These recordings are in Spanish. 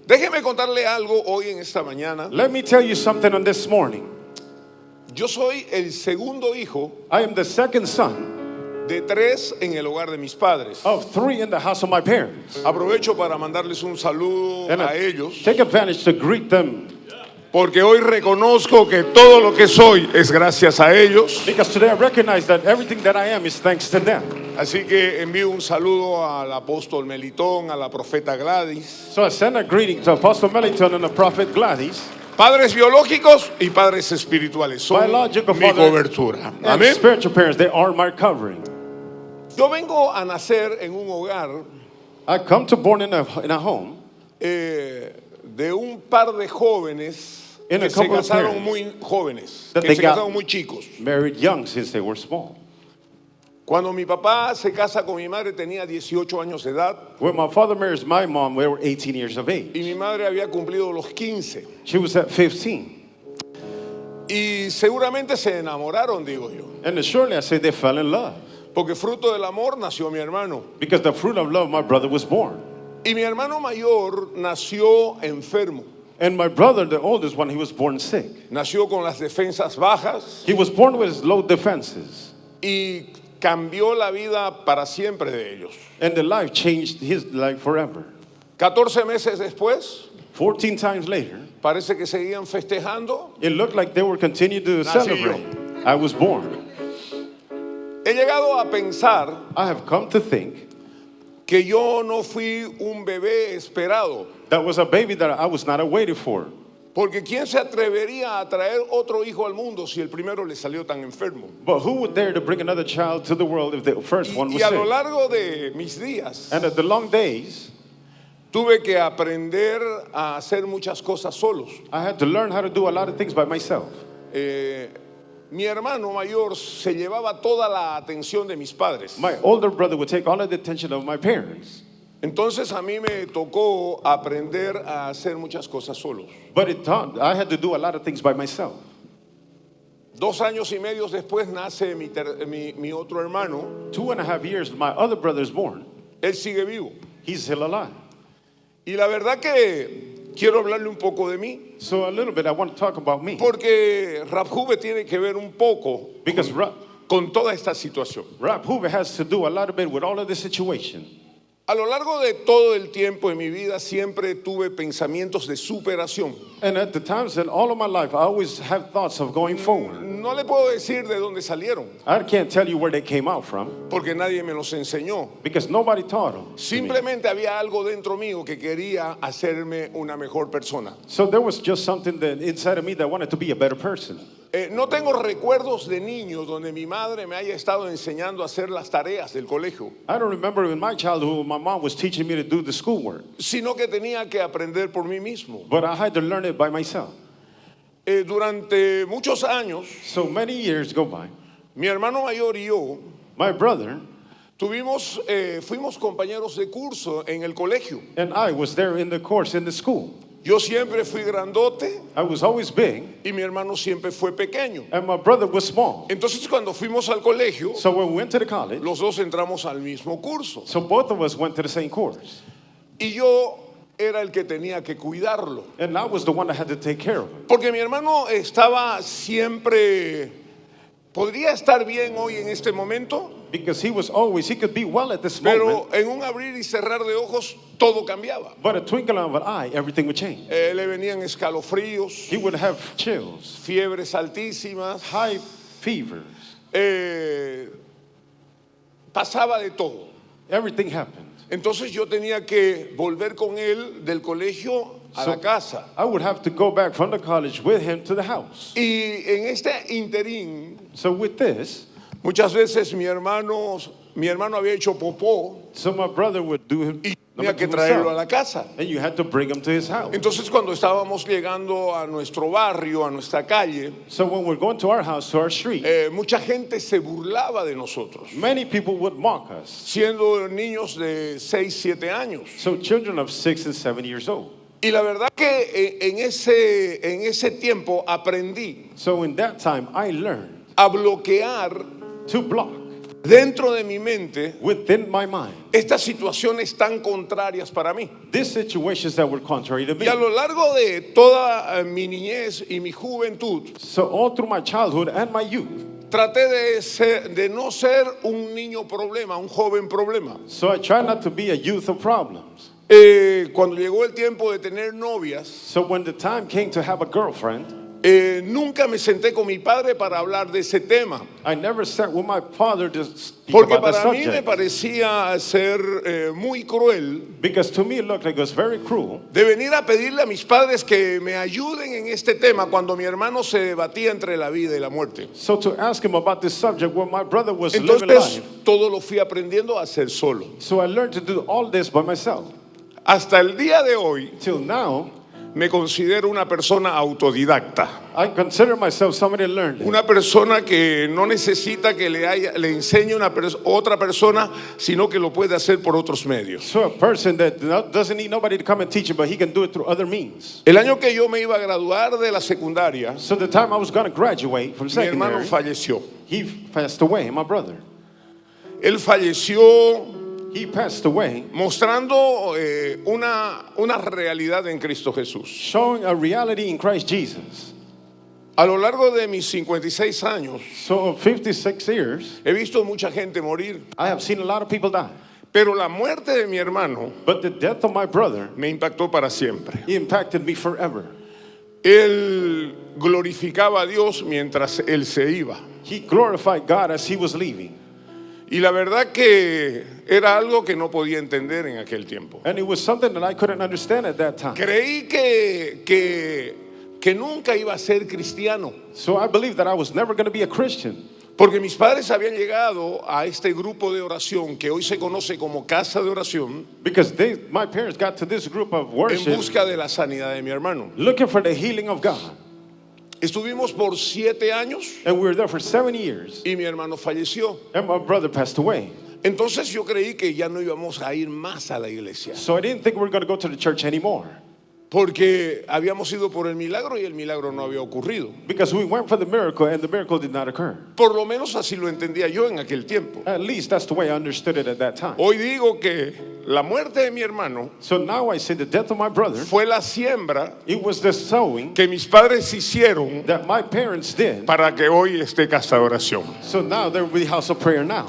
Déjeme contarle algo hoy en esta mañana. Let me tell you something on this morning. Yo soy el segundo hijo I am the second son de 3 en el hogar de mis padres. of 3 in the house of my parents. Aprovecho para mandarles un saludo And a I ellos, take advantage to greet them porque hoy reconozco que todo lo que soy es gracias a ellos. because today I recognize that everything that I am is thanks to them. Así que envío un saludo al apóstol Melitón, a la profeta Gladys, So I send a greeting to Apostle Meliton and the prophet Gladys, padres biológicos y padres espirituales. Son biological mi father cobertura. and Amén. spiritual parents. They are my covering. Yo vengo a nacer en un hogar I come to born in a home de un par de jóvenes In a que se couple of casaron parents muy jóvenes, that que they se got casaron muy chicos. married young since they were small. Cuando mi papá se casa con mi madre tenía 18 años de edad When my father marries my mom, we were 18 years of age. y mi madre había cumplido los 15. She was at 15. Y seguramente se enamoraron, digo yo, And surely I say they fell in love. porque fruto del amor nació mi hermano. Because the fruit of love, my brother was born. Y mi hermano mayor nació enfermo, And my brother, the oldest one, he was born sick. nació con las defensas bajas He was born with low defenses. y cambió la vida para siempre de ellos. And the life changed his life forever. 14 meses después, 14 times later, parece que seguían festejando. it looked like they were continuing to Nací celebrate. I was born. He llegado a pensar I have come to think que yo no fui un bebé esperado, that was a baby that I was not awaited for. porque ¿quién se atrevería a traer otro hijo al mundo si el primero le salió tan enfermo? But who would dare to bring another child to the world if the first one was Y a lo sick? largo de mis días And at the long days, tuve que aprender a hacer muchas cosas solos. I had to learn how to do a lot of things by myself. Mi hermano mayor se llevaba toda la atención de mis padres. My older brother would take all of the attention of my parents. Entonces a mí me tocó aprender a hacer muchas cosas solos. But it taught, I had to do a lot of things by myself. 2 años y medio después nace mi otro hermano. 2.5 years, my other brother is born. Él sigue vivo. He's still alive. Y la verdad que quiero hablarle un poco de mí, So a little bit, I want to talk about me. porque Rap Juve tiene que ver un poco Because con toda esta situación. Rap Hoover has to do a lot of bit with all of this situation. A lo largo de todo el tiempo en mi vida siempre tuve pensamientos de superación. And at the times in all of my life, I always have thoughts of going forward. No le puedo decir de dónde salieron, I can't tell you where they came out from porque nadie me los enseñó. because nobody taught them. to me. Simplemente había algo dentro mío que quería hacerme una mejor persona. So there was just something that inside of me that wanted to be a better person. No tengo recuerdos de niños donde mi madre me haya estado enseñando a hacer las tareas del colegio, I don't remember in my childhood my mom was teaching me to do the schoolwork, sino que tenía que aprender por mí mismo. but I had to learn it by myself. Durante muchos años, So many years go by. mi hermano mayor y yo My brother fuimos compañeros de curso en el colegio. and I was there in the course in the school. Yo siempre fui grandote I was always big y mi hermano siempre fue pequeño. and my brother was small. Entonces cuando fuimos al colegio, So when we went to the college, los dos entramos al mismo curso. so both of us went to the same course. Y yo era el que tenía que cuidarlo. And I was the one that had to take care of him. Porque mi hermano estaba siempre, podría estar bien hoy en este momento, Because he could be well at this moment, pero en un abrir y cerrar de ojos todo cambiaba. but a twinkle of an eye, everything would change. Le venían escalofríos, He would have chills, fiebres altísimas, high fevers. pasaba de todo. Everything happened. Entonces yo tenía que volver con él del colegio a la casa. I would have to go back from the college with him to the house. Y en este interín, So with this, muchas veces mi hermano había hecho popó so my brother would do him, y tenía que traerlo a la casa. and you had to bring him to his house. Entonces cuando estábamos llegando a nuestro barrio, a nuestra calle, So when we're going to our house, to our street, mucha gente se burlaba de nosotros, many people would mock us. siendo niños de 6, 7 años. So children of 6 and 7 years old. Y la verdad que en ese tiempo aprendí So in that time, I learned a bloquear to block dentro de mi mente within my mind, estas situaciones tan contrarias para mí. these situations that were contrary to me. Y a lo largo de toda mi niñez y mi juventud, So all through my childhood and my youth, traté de no ser un niño problema, un joven problema. so I try not to be a youth of problems. Cuando llegó el tiempo de tener novias, So when the time came to have a girlfriend, nunca me senté con mi padre para hablar de ese tema, I never sat with my father to speak porque about the para mí me subject. parecía ser muy cruel Because to me it looked like it was very cruel de venir a pedirle a mis padres que me ayuden en este tema cuando mi hermano se debatía entre la vida y la muerte. so to ask him about this subject when my brother was living Entonces life. todo lo fui aprendiendo a hacer solo. So I learned to do all this by myself. Hasta el día de hoy Till now, me considero una persona autodidacta, I consider myself somebody that learned it. una persona que no necesita que le enseñe otra persona, sino que lo puede hacer por otros medios. So a person that doesn't need nobody to come and teach him, but he can do it through other means. El año que yo me iba a graduar de la secundaria, So the time I was going to graduate from mi hermano secondary, falleció. he passed away, my brother. Él falleció He passed away mostrando una realidad en Cristo Jesús. showing a reality in Christ Jesus. A lo largo de mis 56 años, So 56 years, he visto mucha gente morir, I have seen a lot of people die. pero la muerte de mi hermano But the death of my brother, me impactó para siempre. he impacted me forever. Él glorificaba a Dios mientras él se iba. He glorified God as he was leaving. Y la verdad que era algo que no podía entender en aquel tiempo. And it was something that I couldn't understand at that time. Creí que nunca iba a ser cristiano, So I believed that I was never going to be a Christian. porque mis padres habían llegado a este grupo de oración que hoy se conoce como Casa de Oración Because my parents got to this group of en worship busca de la sanidad de mi hermano. looking for the healing of God. Estuvimos por 7 años And we were there for 7 years. y mi hermano falleció. And my brother passed away. Entonces yo creí que ya no íbamos a ir más a la iglesia, So I didn't think we were going to go to the church anymore. porque habíamos ido por el milagro y el milagro no había ocurrido. Because we went for the miracle and the miracle did not occur. Por lo menos así lo entendía yo en aquel tiempo. At least that's the way I understood it at that time. Hoy digo que la muerte de mi hermano So now I say the death of my brother, fue la siembra it was the sowing que mis padres hicieron that my parents did. para que hoy esté Casa de Oración. So now there will be house of prayer now.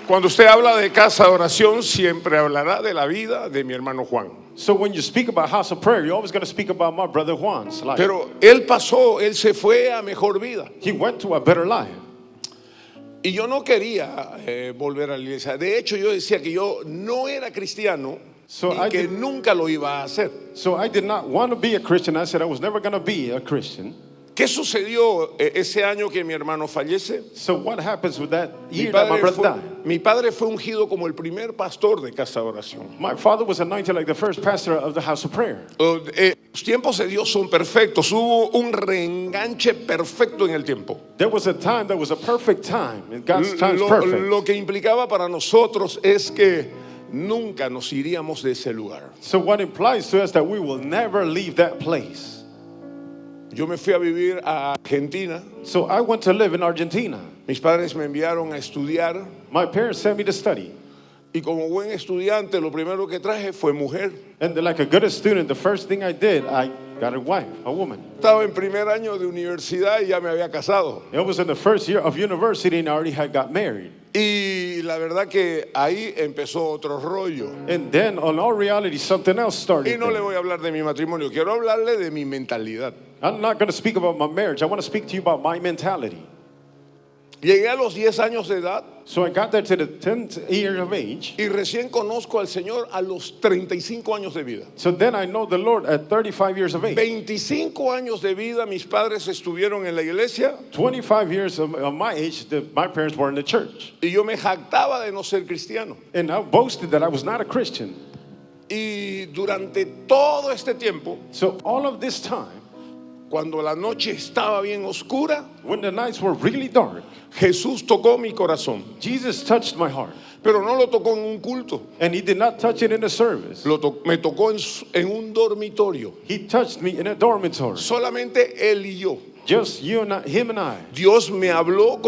Cuando usted habla de Casa de Oración, siempre hablará de la vida de mi hermano Juan. So when you speak about house of prayer, you're always going to speak about my brother Juan's life. Pero él se fue a mejor vida. He went to a better life. Y yo no quería volver a la iglesia. De hecho, yo decía que yo no era cristiano So y I que did- nunca lo iba a hacer. So I did not want to be a Christian. I said I was never going to be a Christian. ¿Qué sucedió ese año que mi hermano fallece? So what happens with that Mi year that my padre, brother fue, died? mi padre fue ungido como el primer pastor de Casa de Oración. My father was anointed like the first pastor of the house of prayer. Los tiempos de Dios son perfectos. Hubo un reenganche perfecto en el tiempo. There was a time that was a perfect time, and God's time is perfect. Lo que implicaba para nosotros es que nunca nos iríamos de ese lugar. So what implies to us that we will never leave that place. Yo me fui a vivir a Argentina. So I went to live in Argentina. Mis padres me enviaron a estudiar My parents sent me to study. y como buen estudiante lo primero que traje fue mujer. And like a good student, the first thing I did, I got a wife, a woman. Estaba en primer año de universidad y ya me había casado. It was in the first year of university and I already had got married. Y la verdad que ahí empezó otro rollo. And then on all reality, something else Y started. no le there. voy a hablar de mi matrimonio, quiero hablarle de mi mentalidad. I'm not going to speak about my marriage. I want to speak to you about my mentality. Llegué a los 10 años de edad So I got there to the 10th year of age. y recién conozco al Señor a los 35 años de vida. So then I know the Lord at 35 years of age. 25 años de vida mis padres estuvieron en la iglesia 25 years of my age, my parents were in the church. y yo me jactaba de no ser cristiano. And I boasted that I was not a Christian. Y durante todo este tiempo, So all of this time, cuando la noche estaba bien oscura, when the nights were really dark, Jesús tocó mi corazón, Jesus touched my heart. pero no lo tocó en un culto, And he did not touch it in a service. me tocó en un dormitorio, He touched me in a dormitory. solamente él y yo. Just you and him and I. Dios me habló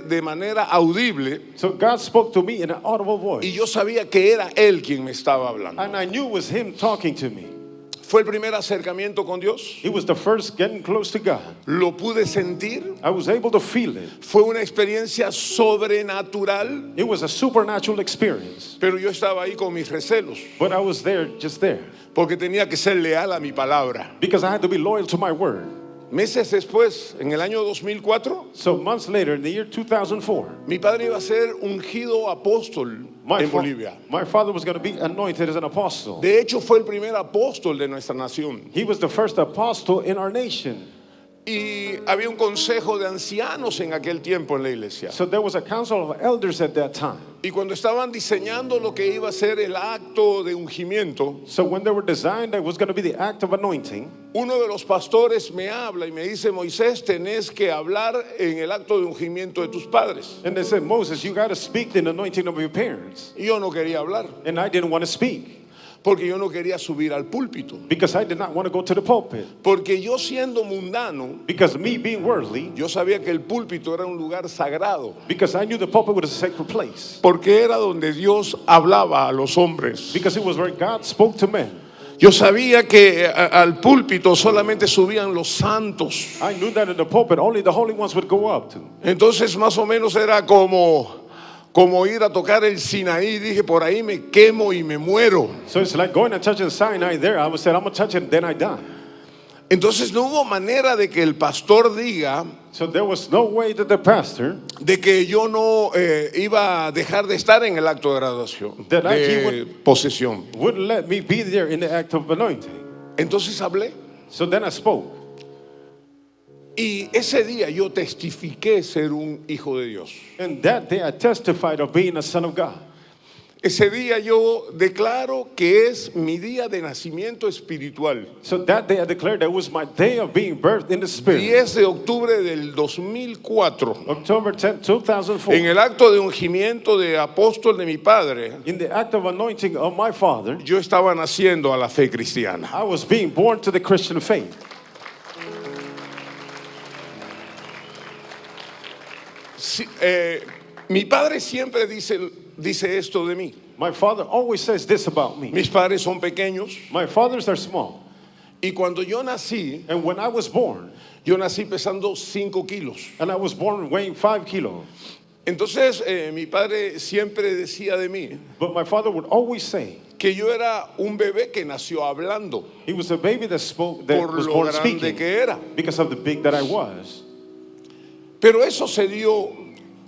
de manera audible So God spoke to me in an audible y voice. yo sabía que era Él quien me estaba hablando. And I knew it was him talking to me. Fue el primer acercamiento con Dios. It was the first getting close to God. Lo pude sentir. I was able to feel it. Fue una experiencia sobrenatural, It was a supernatural experience. pero yo estaba ahí con mis recelos, But I was there, just there. porque tenía que ser leal a mi palabra. Because I had to be loyal to my word. Meses después, en el año 2004, So months later, in the year 2004, mi padre iba a ser ungido apóstol en Bolivia. my father was going to be anointed as an apostle. De hecho, fue el primer apóstol de nuestra nación. He was the first apostle in our nation. Y había un consejo de ancianos en aquel tiempo en la iglesia. So there was a council of elders at that time. Y cuando estaban diseñando lo que iba a ser el acto de ungimiento, So when they were designed, that was going to be the act of anointing. uno de los pastores me habla y me dice: Moisés, tenés que hablar en el acto de ungimiento de tus padres. And they said, Moses, you got to speak the anointing of your parents. Y yo no quería hablar, And I didn't want to speak porque yo no quería subir al púlpito. because I did not want to go to the pulpit. Porque yo, siendo mundano, Because me being worldly, yo sabía que el púlpito era un lugar sagrado, because I knew the pulpit was a sacred place. porque era donde Dios hablaba a los hombres. Because it was where God spoke to men. Yo sabía que al púlpito solamente subían los santos. I knew that in the pulpit, only the holy ones would go up to. Entonces más o menos era como ir a tocar el Sinaí. Dije: por ahí me quemo y me muero. So it's like going and touching Sinai there. I would say, I'm going to touch it, then I die. Entonces no hubo manera de que el pastor diga So there was no way that the pastor, de que yo no iba a dejar de estar en el acto de graduación, That he de posesión. wouldn't let me be there in the act of anointing. Entonces hablé. So then I spoke. Y ese día yo testifiqué ser un hijo de Dios. And that day I testified of being a son of God. Ese día yo declaro que es mi día de nacimiento espiritual. So that day I declared that it was my day of being birthed in the Spirit. 10 de octubre del 2004. October 10, 2004. En el acto de ungimiento de apóstol de mi padre, In the act of anointing of my father, yo estaba naciendo a la fe cristiana. I was being born to the Christian faith. Sí, mi padre siempre dice esto de mí. My father always says this about me. Mis padres son pequeños My fathers are small. y cuando yo nací, And when I was born, yo nací pesando 5 kilos. and I was born weighing 5 kilos. Entonces mi padre siempre decía de mí But my father would always say, que yo era un bebé que nació hablando he was a baby that spoke, that por was lo born grande speaking, que era. because of the big that I was. Pero eso se dio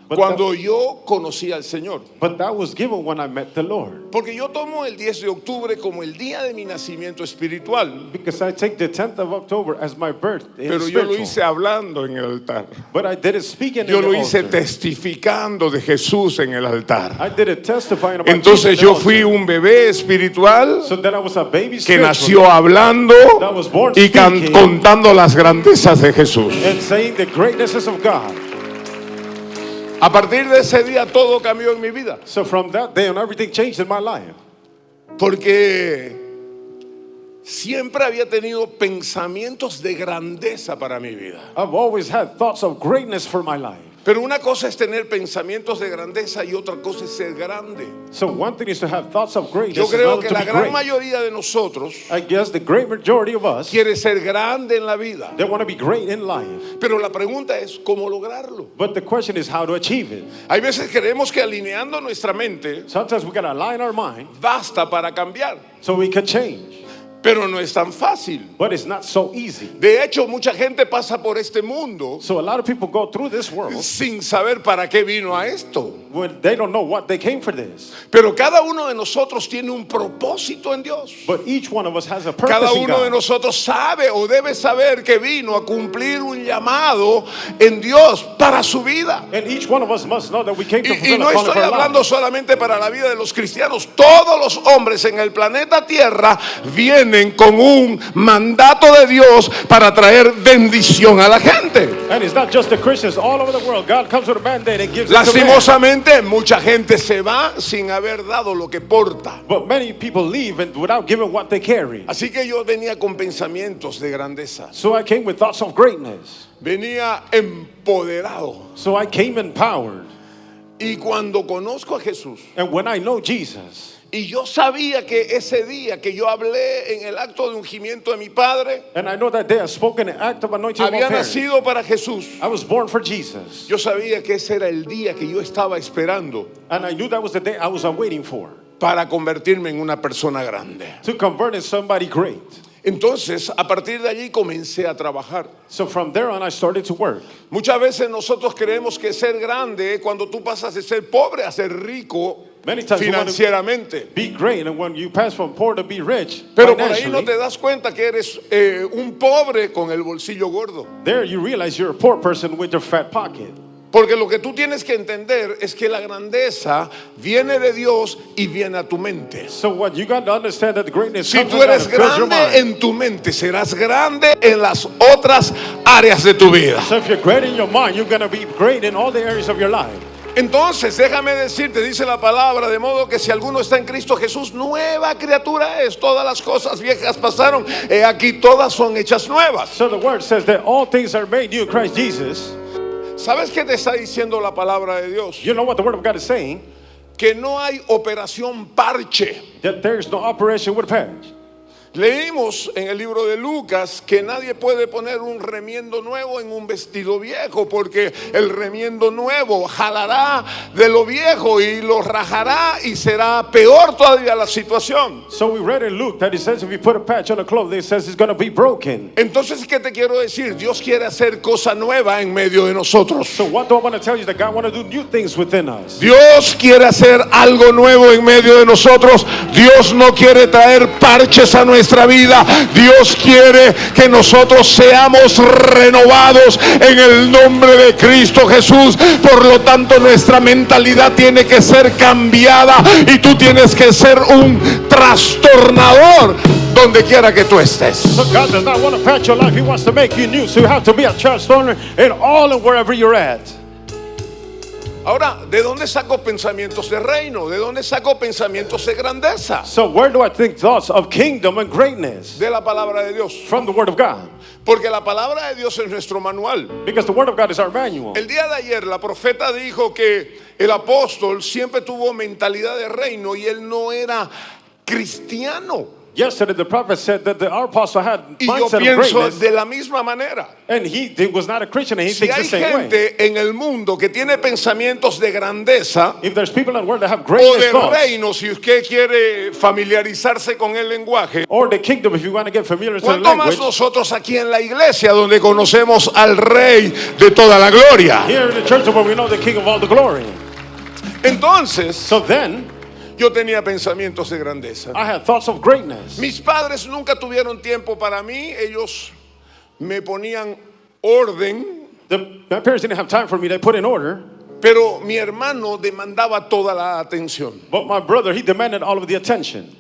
But cuando yo conocí al Señor. But that was given when I met the Lord. Porque yo tomo el 10 de octubre como el día de mi nacimiento espiritual, Because I take the 10th of October as my birth in pero yo lo spiritual. hice hablando en el altar. But I did it speaking Yo in lo the hice altar. testificando de Jesús en el altar. I did it testifying about Entonces Jesus in yo the fui altar. un bebé espiritual So then I was a baby que spiritual nació hablando that was born y speaking contando las grandezas de Jesús. and saying the greatnesses of God. A partir de ese día todo cambió en mi vida, So from that day on, everything changed in my life. porque siempre había tenido pensamientos de grandeza para mi vida. I've always had thoughts of greatness for my life. Pero una cosa es tener pensamientos de grandeza y otra cosa es ser grande. So one thing is to have thoughts of greatness. Yo creo another que to la be gran great. mayoría de nosotros I guess the great majority of us, quiere ser grande en la vida. they want to be great in life. Pero la pregunta es cómo lograrlo. But the question is how to achieve it. Hay veces creemos que alineando nuestra mente Sometimes we got to align our mind basta para cambiar, so we can change. pero no es tan fácil. But it's not so easy. De hecho, mucha gente pasa por este mundo So a lot of people go through this world sin saber para qué vino a esto. when they don't know what they came for this. Pero cada uno de nosotros tiene un propósito en Dios. But each one of us has a Cada purpose in uno de God. nosotros sabe o debe saber que vino a cumplir un llamado en Dios para su vida. And each one of us must know that we came to Y fulfill no a calling estoy for our hablando lives. solamente para la vida de los cristianos. Todos los hombres en el planeta Tierra vienen vienen con un mandato de Dios para traer bendición a la gente. And it's not just the Christians all over the world. God comes with a mandate and gives it to man. Lastimosamente, mucha gente se va sin haber dado lo que porta. But many people leave and without giving what they carry. Así que yo venía con pensamientos de grandeza. So I came with thoughts of greatness. Venía empoderado. So I came empowered. Y cuando conozco a Jesús, And when I know Jesus, y yo sabía que ese día que yo hablé en el acto de ungimiento de mi padre, and I know that day I spoke in an act of anointing of my había parents. nacido para Jesús. I was born for Jesus. Yo sabía que ese era el día que yo estaba esperando And I knew that was the day I was waiting for. para convertirme en una persona grande. To convert in somebody great. Entonces, a partir de allí comencé a trabajar. So from there on I started to work. Muchas veces nosotros creemos que ser grande es cuando tú pasas de ser pobre a ser rico Many times we want to financieramente. be great, and when you pass from poor to be rich, Pero por ahí no financially, te das cuenta que eres un pobre con el bolsillo gordo. there you realize you're a poor person with your fat pocket. Porque lo que tú tienes que entender es que la grandeza viene de Dios y viene a tu mente. So what you got to understand that the greatness Si comes tú from God eres and fills your grande mind. en tu mente, serás grande en las otras áreas de tu vida. So if you're great in your mind, you're going to be great in all the areas of your life. Entonces, déjame decirte, dice la palabra, de modo que si alguno está en Cristo Jesús, nueva criatura es. Todas las cosas viejas pasaron, he aquí todas son hechas nuevas. So the word says that all things are made new in Christ Jesus. ¿Sabes qué te está diciendo la palabra de Dios? You know what the word of God is saying? Que no hay operación parche. That there's no operation with a patch. Leímos en el libro de Lucas que nadie puede poner un remiendo nuevo en un vestido viejo, porque el remiendo nuevo jalará de lo viejo y lo rajará y será peor todavía la situación. So we read in Luke that it says if you put a patch on a cloth, it says it's going to be broken. Entonces, ¿qué te quiero decir? Dios quiere hacer cosa nueva en medio de nosotros. So what do I want to tell you? That God want to do new things within us. Dios quiere hacer algo nuevo en medio de nosotros. Dios no quiere traer parches a nuestra vida. Dios quiere que nosotros seamos renovados en el nombre de Cristo Jesús. Por lo tanto, nuestra mentalidad tiene que ser cambiada y tú tienes que ser un trastornador donde quiera que tú estés. So God does not want to patch your life. He wants to make you new. So you have to be a transformer in all and wherever you're at. Ahora, ¿de dónde saco pensamientos de reino? ¿De dónde saco pensamientos de grandeza? So where do I think thoughts of kingdom and greatness? De la palabra de Dios. From the word of God. Porque la palabra de Dios es nuestro manual. Because the word of God is our manual. El día de ayer la profeta dijo que el apóstol siempre tuvo mentalidad de reino y él no era cristiano. Yesterday the prophet said that our apostle had Y yo mindset of pienso greatness. de la misma manera. And he was not a Christian and he Si thinks the hay same way. gente en el mundo que tiene pensamientos de grandeza If there's people in the world that have o greatness de thoughts, reino, si usted quiere familiarizarse con el lenguaje, or the kingdom, if you want to get familiar to the ¿cuánto más language, nosotros aquí en la iglesia donde conocemos al Rey de toda la gloria? here in the church where we know the King of all the glory. Entonces, So then, yo tenía pensamientos de grandeza. I had thoughts of greatness. Mis padres nunca tuvieron tiempo para mí, ellos me ponían orden, My parents didn't have time for me. They put in order. pero mi hermano demandaba toda la atención. But my brother, he demanded all of the attention.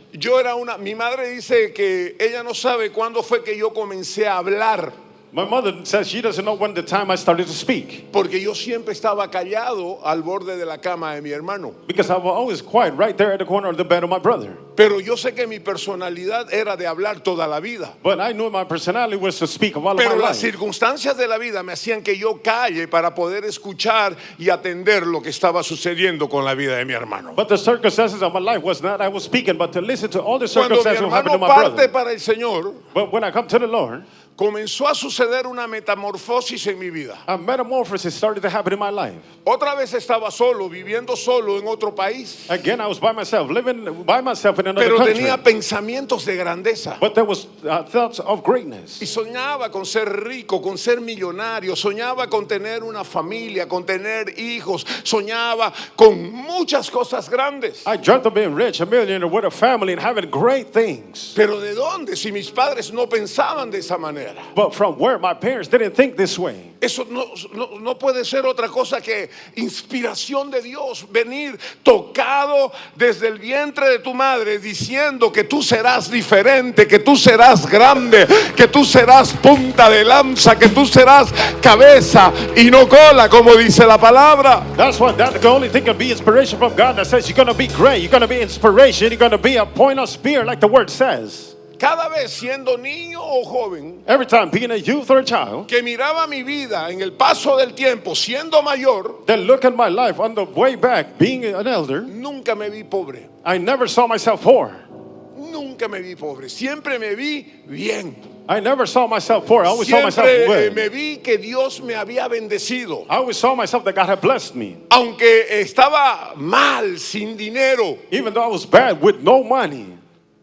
Mi madre dice que ella no sabe cuándo fue que yo comencé a hablar, My mother says she doesn't know when the time I started to speak. porque yo siempre estaba callado al borde de la cama de mi hermano. Because I was always quiet right there at the corner of the bed of my brother. Pero yo sé que mi personalidad era de hablar toda la vida. But I knew my personality was to speak of all of Pero my las life. circunstancias de la vida me hacían que yo calle para poder escuchar y atender lo que estaba sucediendo con la vida de mi hermano. But the circumstances of my life was not I was speaking, but to listen to all the Cuando mi circumstances that happened to hermano my parte brother. para el Señor, But when I come to the Lord, comenzó a suceder una metamorfosis en mi vida. a metamorphosis started to happen in my life. Otra vez estaba solo, viviendo solo en otro país, Again, I was by myself, living by myself in another pero country. tenía pensamientos de grandeza. But there was thoughts of greatness. Y soñaba con ser rico, con ser millonario, soñaba con tener una familia, con tener hijos, soñaba con muchas cosas grandes. I dreamt of being rich, a millionaire with a family and having great things. Pero ¿de dónde? Si mis padres no pensaban de esa manera. manera. But from where my parents didn't think this way. Eso no puede ser otra cosa que inspiración de Dios, venir tocado desde el vientre de tu madre diciendo que tú serás diferente, que tú serás grande, que tú serás punta de lanza, que tú serás cabeza y no cola, como dice la palabra. That's why that the only thing can be inspiration from God that says you're going to be great, you're going to be inspiration, you're going to be a point of spear like the word says. Cada vez siendo niño o joven, Every time being a youth or a child, que miraba mi vida en el paso del tiempo siendo mayor, then look at my life on the way back, being an elder, nunca me vi pobre. I never saw myself poor. Nunca me vi pobre, siempre me vi bien. I never saw myself poor. I always saw myself Siempre well. me vi que Dios me había bendecido. I always saw myself that God had blessed me. Aunque estaba mal, sin dinero. Even though I was bad with no money.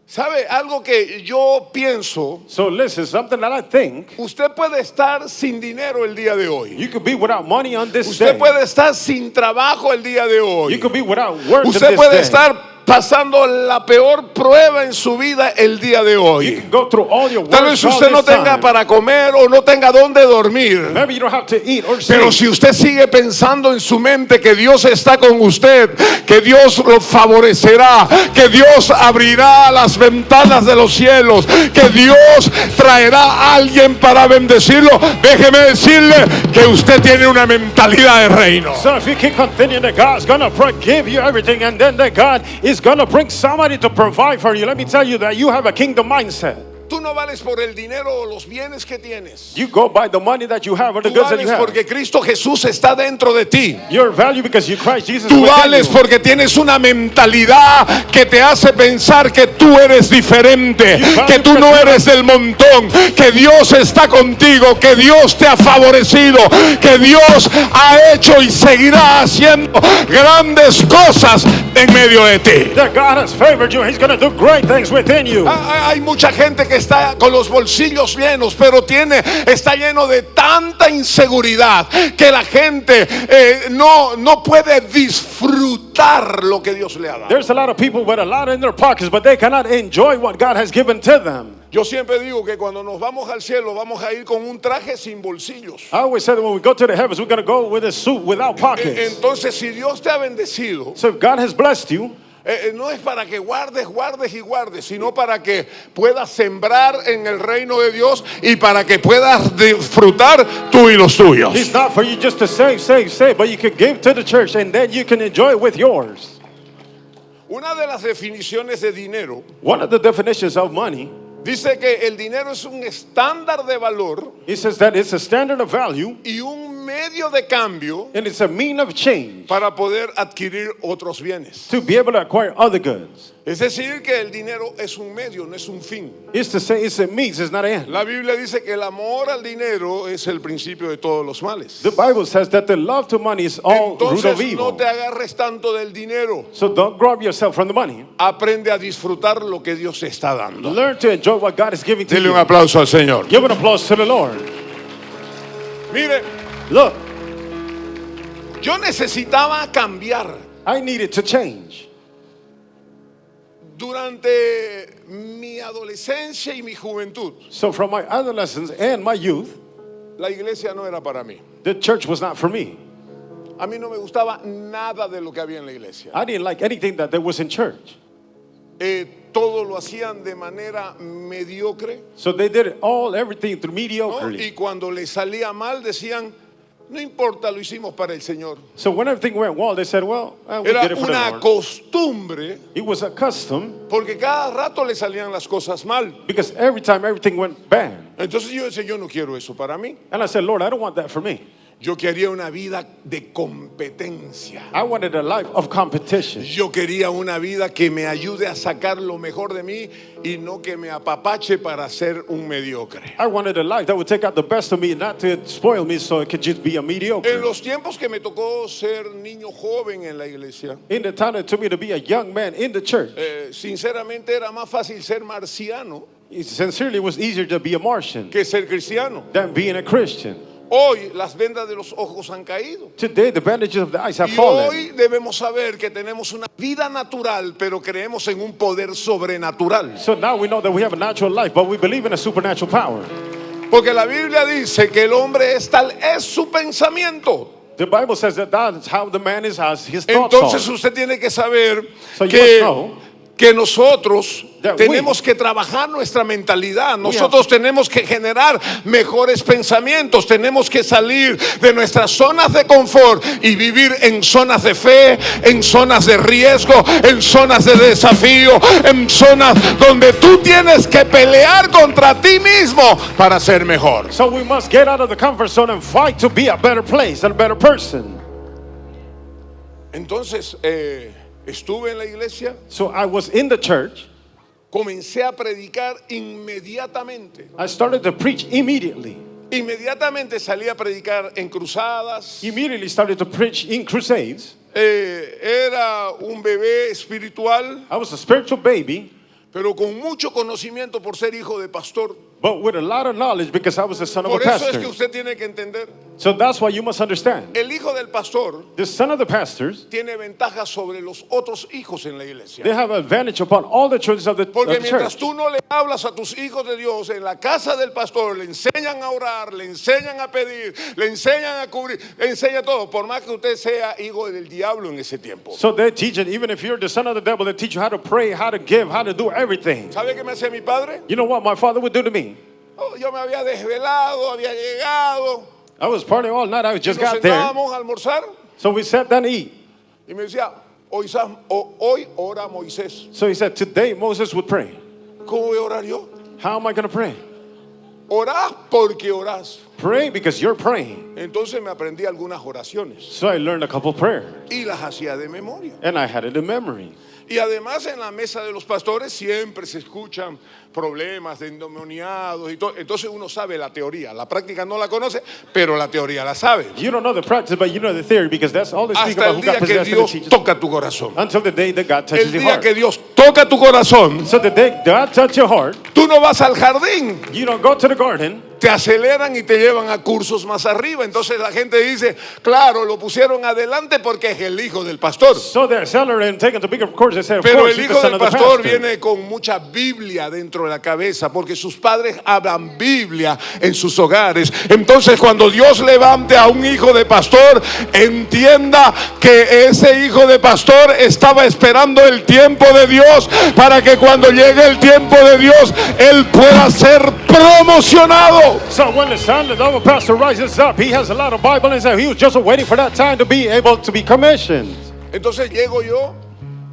¿Sabe? Algo que yo pienso, So listen, something that I think, usted puede estar sin dinero el día de hoy. you could be without money on this Usted day. puede estar sin trabajo el día de You hoy. could be without work on Usted this puede day. estar pasando la peor prueba en su vida el día de You hoy. can go through all your work. Tal vez usted no tenga para comer o no tenga dónde dormir. Maybe you don't have to eat or Pero sleep. si usted sigue pensando en su mente que Dios está con usted, que Dios lo favorecerá, que Dios abrirá las ventanas de los cielos, que Dios traerá a alguien para bendecirlo, déjeme decirle que usted tiene una mentalidad de reino. So if you keep continuing that God's gonna give you everything, and then that God is gonna bring somebody to provide for you, let me tell you that you have a kingdom mindset. Tú no vales por el dinero o los bienes que tienes. You go by the money that you have or the Tú goods that you vales have. porque Cristo Jesús está dentro de ti. Your value because you Christ Jesus Tú within vales you. porque tienes una mentalidad que te hace pensar que tú eres diferente, que tú no eres del montón, que Dios está contigo, que Dios te ha favorecido, que Dios ha hecho y seguirá haciendo grandes cosas en medio de ti. That God has favored you. He's gonna do great things within you. Hay mucha gente que está con los bolsillos llenos, pero está lleno de tanta inseguridad que la gente no puede disfrutar lo que Dios le ha dado. There's a lot of people with a lot in their pockets, but they cannot enjoy what God has given to them. Yo siempre digo que cuando nos vamos al cielo vamos a ir con un traje sin bolsillos. I always say that when we go to the heavens, we're gonna go with a suit without pockets. Entonces, si Dios te ha bendecido, So if God has blessed you, no es para que guardes, sino para que puedas sembrar en el reino de Dios y para que puedas disfrutar tú y los tuyos. It's not for you just to save, but you can give to the church and then you can enjoy it with yours. Una de las definiciones de dinero One of the definitions of money, dice que el dinero es un estándar de valor it says that it's a standard of value y un medio de cambio and it's a mean of change para poder adquirir otros bienes. to be able to acquire other goods. Es decir, que el dinero es un medio, no es un fin. It's to say it's a means, it's not an end. La Biblia dice que el amor al dinero es el principio de todos los males. The Bible says that the love to money is all root of Entonces no evil. te agarres tanto del dinero. So don't grab yourself from the money. Aprende a disfrutar lo que Dios te está dando. Learn to enjoy what God is giving to Dile un you. aplauso al Señor. Give an applause to the Lord. Mire, Look, yo necesitaba cambiar. I needed to change. Durante mi adolescencia y mi juventud, So from my adolescence and my youth, la iglesia no era para mí. the church was not for me. A mí no me gustaba nada de lo que había en la iglesia. I didn't like anything that there was in church. Todo lo hacían de manera mediocre, So they did it everything through ¿no? mediocrity. Y cuando les salía mal decían, no importa, lo hicimos para el Señor. So when everything went well, they said, well, we Era did it for the una Lord. costumbre, It was a custom porque cada rato le salían las cosas mal. because every time everything went bad. Entonces yo decía, yo no quiero eso para mí. And I said, Lord, I don't want that for me. Yo quería una vida de competencia. I wanted a life of competition. Yo quería una vida que me ayude a sacar lo mejor de mí y no que me apapache para ser un mediocre. I wanted a life that would take out the best of me, not to spoil me so it could just be a En mediocre. los tiempos que me tocó ser niño joven en la iglesia, In the time it took me to be a young man in the church, sinceramente era más fácil ser marciano sincerely, it was easier to be a Martian que ser cristiano. than being a Christian. Hoy las vendas de los ojos han caído. Today, the bandages of the eyes have Y fallen. hoy debemos saber que tenemos una vida natural, pero creemos en un poder sobrenatural. So now we know that we have a natural life, but we believe in a supernatural power. Porque la Biblia dice que el hombre es tal, es su pensamiento. The Bible says that that's how the man is, has his thoughts Entonces are. usted tiene que saber So you must que, know que nosotros that tenemos we- que trabajar nuestra mentalidad. Nosotros tenemos que generar mejores pensamientos. Tenemos que salir de nuestras zonas de confort y vivir en zonas de fe, en zonas de riesgo, en zonas de desafío, en zonas donde tú tienes que pelear contra ti mismo para ser mejor. So we must get out of the comfort zone and fight to be a better place and a better person. Entonces, estuve en la iglesia, So I was in the church. comencé a predicar inmediatamente. I started to preach immediately. Inmediatamente salí a predicar en cruzadas. Immediately started to preach in crusades. Era un bebé espiritual, I was a spiritual baby, pero con mucho conocimiento por ser hijo de pastor. but with a lot of knowledge because I was the son of a Por eso es pastor. que usted tiene que entender, So that's why you must understand. el hijo del pastor The son of the pastors, tiene ventajas sobre los otros hijos en la they iglesia. have advantage upon all the children of the Porque mientras church. tú no le hablas a tus hijos de Dios en la casa del pastor, le enseñan a orar, le enseñan a pedir, le enseñan a cubrir, le enseña todo, por más que usted sea hijo del diablo en ese tiempo. So they teach it, even if you're the son of the devil, they teach you how to pray, how to give, how to do everything. ¿Sabe qué me hacía mi padre? You know what my father would do to me? Oh, yo me había desvelado, había llegado, I was partying all night. I just nos got there. sentábamos a almorzar So we sat down to eat. y me decía, hoy ora Moisés. So he said, today Moses would pray. ¿Cómo voy a orar yo? How am I going to pray? Orás porque orás. Pray because you're praying. Entonces me aprendí algunas oraciones So I learned a couple prayers. y las hacía de memoria. And I had it in memory. Y además en la mesa de los pastores siempre se escuchan problemas de endemoniados y todo. Entonces uno sabe la teoría, la práctica no la conoce, pero la teoría la sabe. You don't know the practice, but you know the theory because that's all they speak Hasta about el who got día que possessed and Dios teaches. toca tu corazón. Until the day that God El touches your día heart. que Dios toca tu corazón, So the day God touches your heart, tú no vas al jardín, you don't go to the garden. te aceleran y te llevan a cursos más arriba. Entonces la gente dice, claro, lo pusieron adelante porque es el hijo del pastor. So they're accelerated and taken to bigger course. They said, of Pero course, el he's the hijo son del of the pastor pastor. viene con mucha Biblia dentro de la cabeza porque sus padres hablan Biblia en sus hogares. Entonces cuando Dios levante a un hijo de pastor, entienda que ese hijo de pastor estaba esperando el tiempo de Dios para que cuando llegue el tiempo de Dios, él pueda ser promocionado. So when the son of the pastor rises up, he has a lot of Bible and said he was just waiting for that time to be able to be commissioned. Entonces llego yo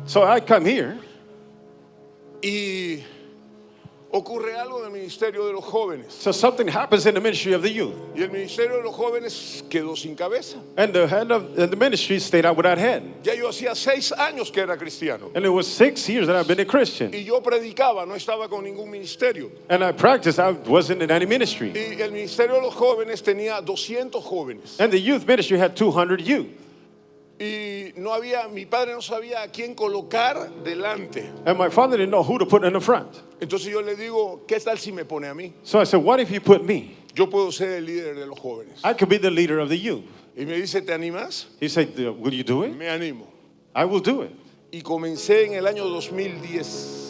So I come here, y ocurre algo en el ministerio de los jóvenes. so something happens in the ministry of the youth. Y el ministerio de los jóvenes quedó sin cabeza. And the head of the ministry stayed out without head. Ya yo hacía 6 años que era cristiano. And it was 6 years that I've been a Christian. Y yo predicaba, no estaba con ningún ministerio. And I practiced, I wasn't in any ministry. Y el ministerio de los jóvenes tenía 200 jóvenes. And the youth ministry had 200 youth. Y no había, mi padre no sabía a quién colocar delante. And my father didn't know who to put in the front. Entonces yo le digo, ¿qué tal si me pone a mí? So I said, what if you put me? Yo puedo ser el líder de los jóvenes. I could be the leader of the youth. Y me dice, ¿te animas? He said, will you do it? Me animo. I will do it. Y comencé en el año 2010.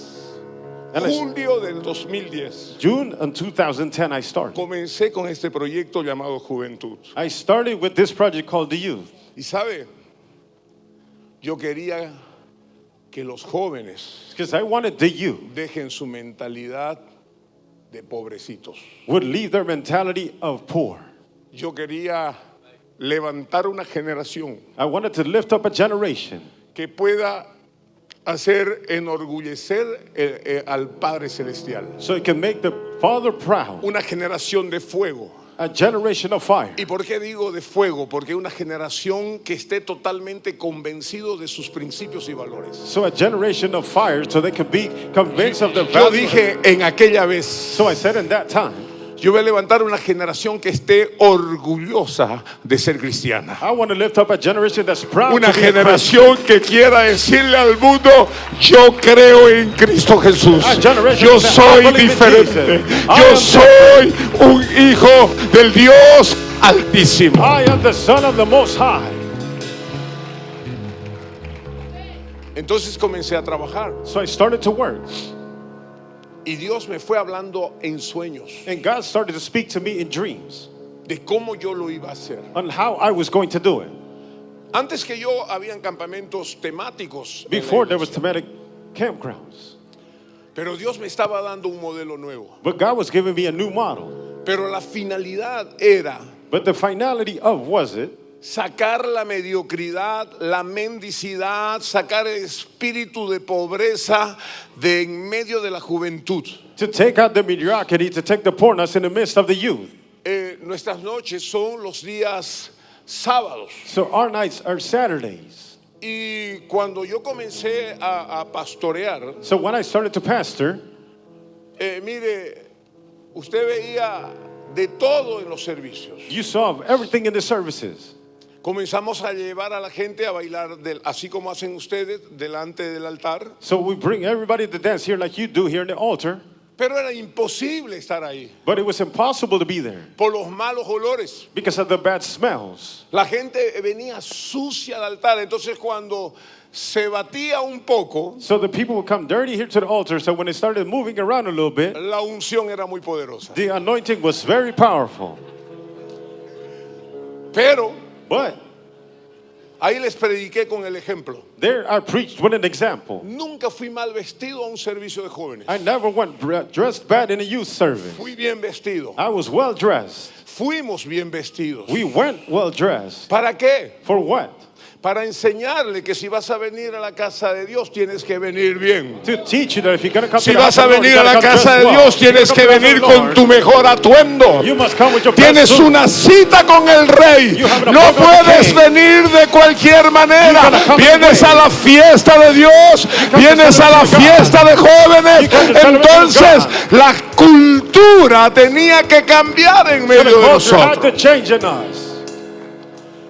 And I- Julio del 2010. June of 2010, I started. Comencé con este proyecto llamado Juventud. I started with this project called The Youth. Y sabe, yo quería que los jóvenes Because I wanted the youth dejen su mentalidad de pobrecitos. would leave their mentality of poor. Yo quería levantar una generación I wanted to lift up a generation que pueda hacer enorgullecer al Padre Celestial. so it can make the Father proud. Una generación de fuego. A generation of fire. ¿Y por qué digo de fuego? Porque una generación que esté totalmente convencido de sus principios y valores. So a generation of fire so they can be convinced of the Yo value. dije en aquella vez, So I said in that time, yo voy a levantar una generación que esté orgullosa de ser cristiana. I want to lift up a generation that's proud Una to be a Christian. generación que quiera decirle al mundo, yo creo en Cristo Jesús. A generation Yo that soy I believe in diferente. Jesus. I Yo am soy un hijo del Dios Altísimo. I am the son of the Most High. Entonces comencé a trabajar. So I started to work. Y Dios me fue hablando en sueños And God started to speak to me in dreams de cómo yo lo iba a hacer. on how I was going to do it. Antes que yo habían campamentos temáticos, en la Before there was iglesia, thematic campgrounds. pero Dios me estaba dando un modelo nuevo. But God was giving me a new model. Pero la finalidad era But the finality of was it sacar la mediocridad, la mendicidad, sacar el espíritu de pobreza de en medio de la juventud. to take out the mediocrity, to take the poorness in the midst of the youth. Nuestras noches son los días sábados. So our nights are Saturdays. Y cuando yo comencé a pastorear, So when I started to pastor, mire, usted veía de todo en los servicios. you saw everything in the services. Comenzamos a llevar a la gente a bailar, así como hacen ustedes, delante del altar. So we bring everybody to dance here like you do here in the altar. Pero era imposible estar ahí But it was impossible to be there por los malos olores. because of the bad smells. La gente venía sucia al altar. Entonces cuando se batía un poco, So the people would come dirty here to the altar. So when they started moving around a little bit, la unción era muy poderosa. the anointing was very powerful. Pero But ahí les prediqué con el ejemplo. there I preached with an example. Nunca fui mal vestido a un servicio de jóvenes. I never went dressed bad in a youth service. Fui bien vestido. I was well dressed. Fuimos bien vestidos. We went well dressed. ¿Para qué? For what? Para enseñarle que si vas a venir a la casa de Dios tienes que venir bien. To teach you that if you're going to come Si to the vas house a of the Lord, venir you a la gotta come casa de dressed well. Dios tienes If que you're gonna come venir to the con Lord, tu mejor atuendo. you must come with your Tienes best suit. una cita con el rey. You have an No appointment with the puedes king. venir de cualquier manera. You gotta come Vienes this way. a la fiesta de Dios. come Vienes to a la celebrate God. fiesta de jóvenes. You come to celebrate Entonces God. la cultura tenía que cambiar en So the medio de culture had nosotros. to change in us.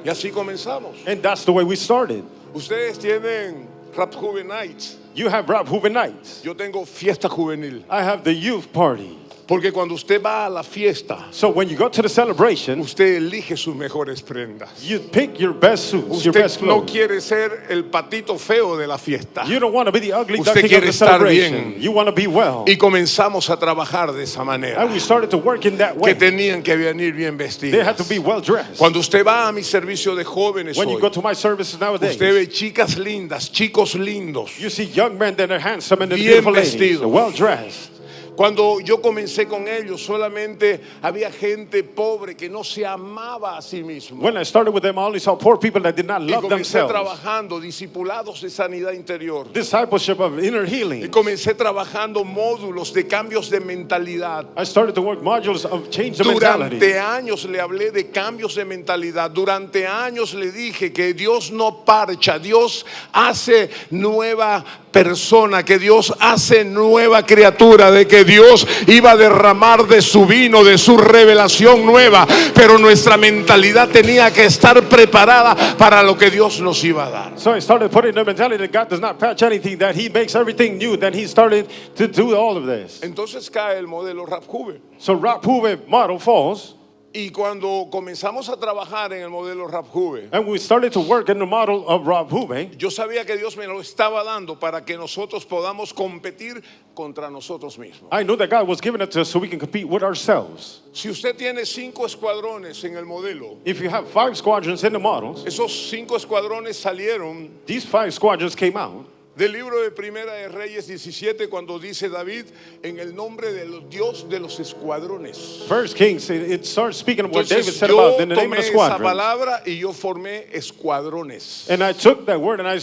Y así comenzamos. And that's the way we started. Ustedes tienen Rap Juven Nights. You have Rap Hooven nights. Yo tengo fiesta juvenil. I have the youth party. Porque cuando usted va a la fiesta, So when you go to the celebration, usted elige sus mejores prendas. you pick your best suits, your best Usted no clothes. quiere ser el patito feo de la fiesta. You don't want to be the ugly Usted duckling of quiere the estar celebration. bien. You want to be well. Y comenzamos a trabajar de esa manera. And we started to work in that Que way. tenían que venir bien They vestidos. had to be well dressed. Cuando usted va a mi servicio de jóvenes When you hoy, go to my services nowadays, usted ve chicas lindas, chicos lindos. you see young men that are handsome and Bien beautiful ladies, vestidos. well dressed. Cuando yo comencé con ellos, solamente había gente pobre que no se amaba a sí mismo. When I started with them, I only saw poor people that did not Y love comencé themselves. trabajando discipulados de sanidad interior. Discipleship of inner Y healing. comencé trabajando módulos de cambios de mentalidad. I started to work modules of change the mentality. Durante años le hablé de cambios de mentalidad. Durante años le dije que Dios no parcha, Dios hace nueva persona, que Dios hace nueva criatura, de que Dios iba a derramar de su vino, de su revelación nueva, pero nuestra mentalidad tenía que estar preparada para lo que Dios nos iba a dar. So I started putting the mentality that God does not patch anything, that He makes everything new, that He started to do all of this. Entonces cae el modelo Rap Juve. So Rap Hooven model falls, Y cuando comenzamos a trabajar en el modelo Rap Juve, and we started to work in the model of Rap Hooven. yo sabía que Dios me lo estaba dando para que nosotros podamos competir contra nosotros mismos. I knew that God was giving it to us so we can compete with ourselves. Si usted tiene 5 escuadrones en el modelo, If you have 5 squadrons in the models, esos 5 escuadrones salieron these 5 squadrons came out del libro de Primera de Reyes 17 cuando dice David en el nombre del Dios de los escuadrones. First Kings, it starts speaking of what David Entonces said yo about in the name tomé of the esa squadron. palabra y yo formé escuadrones. And I took that word and I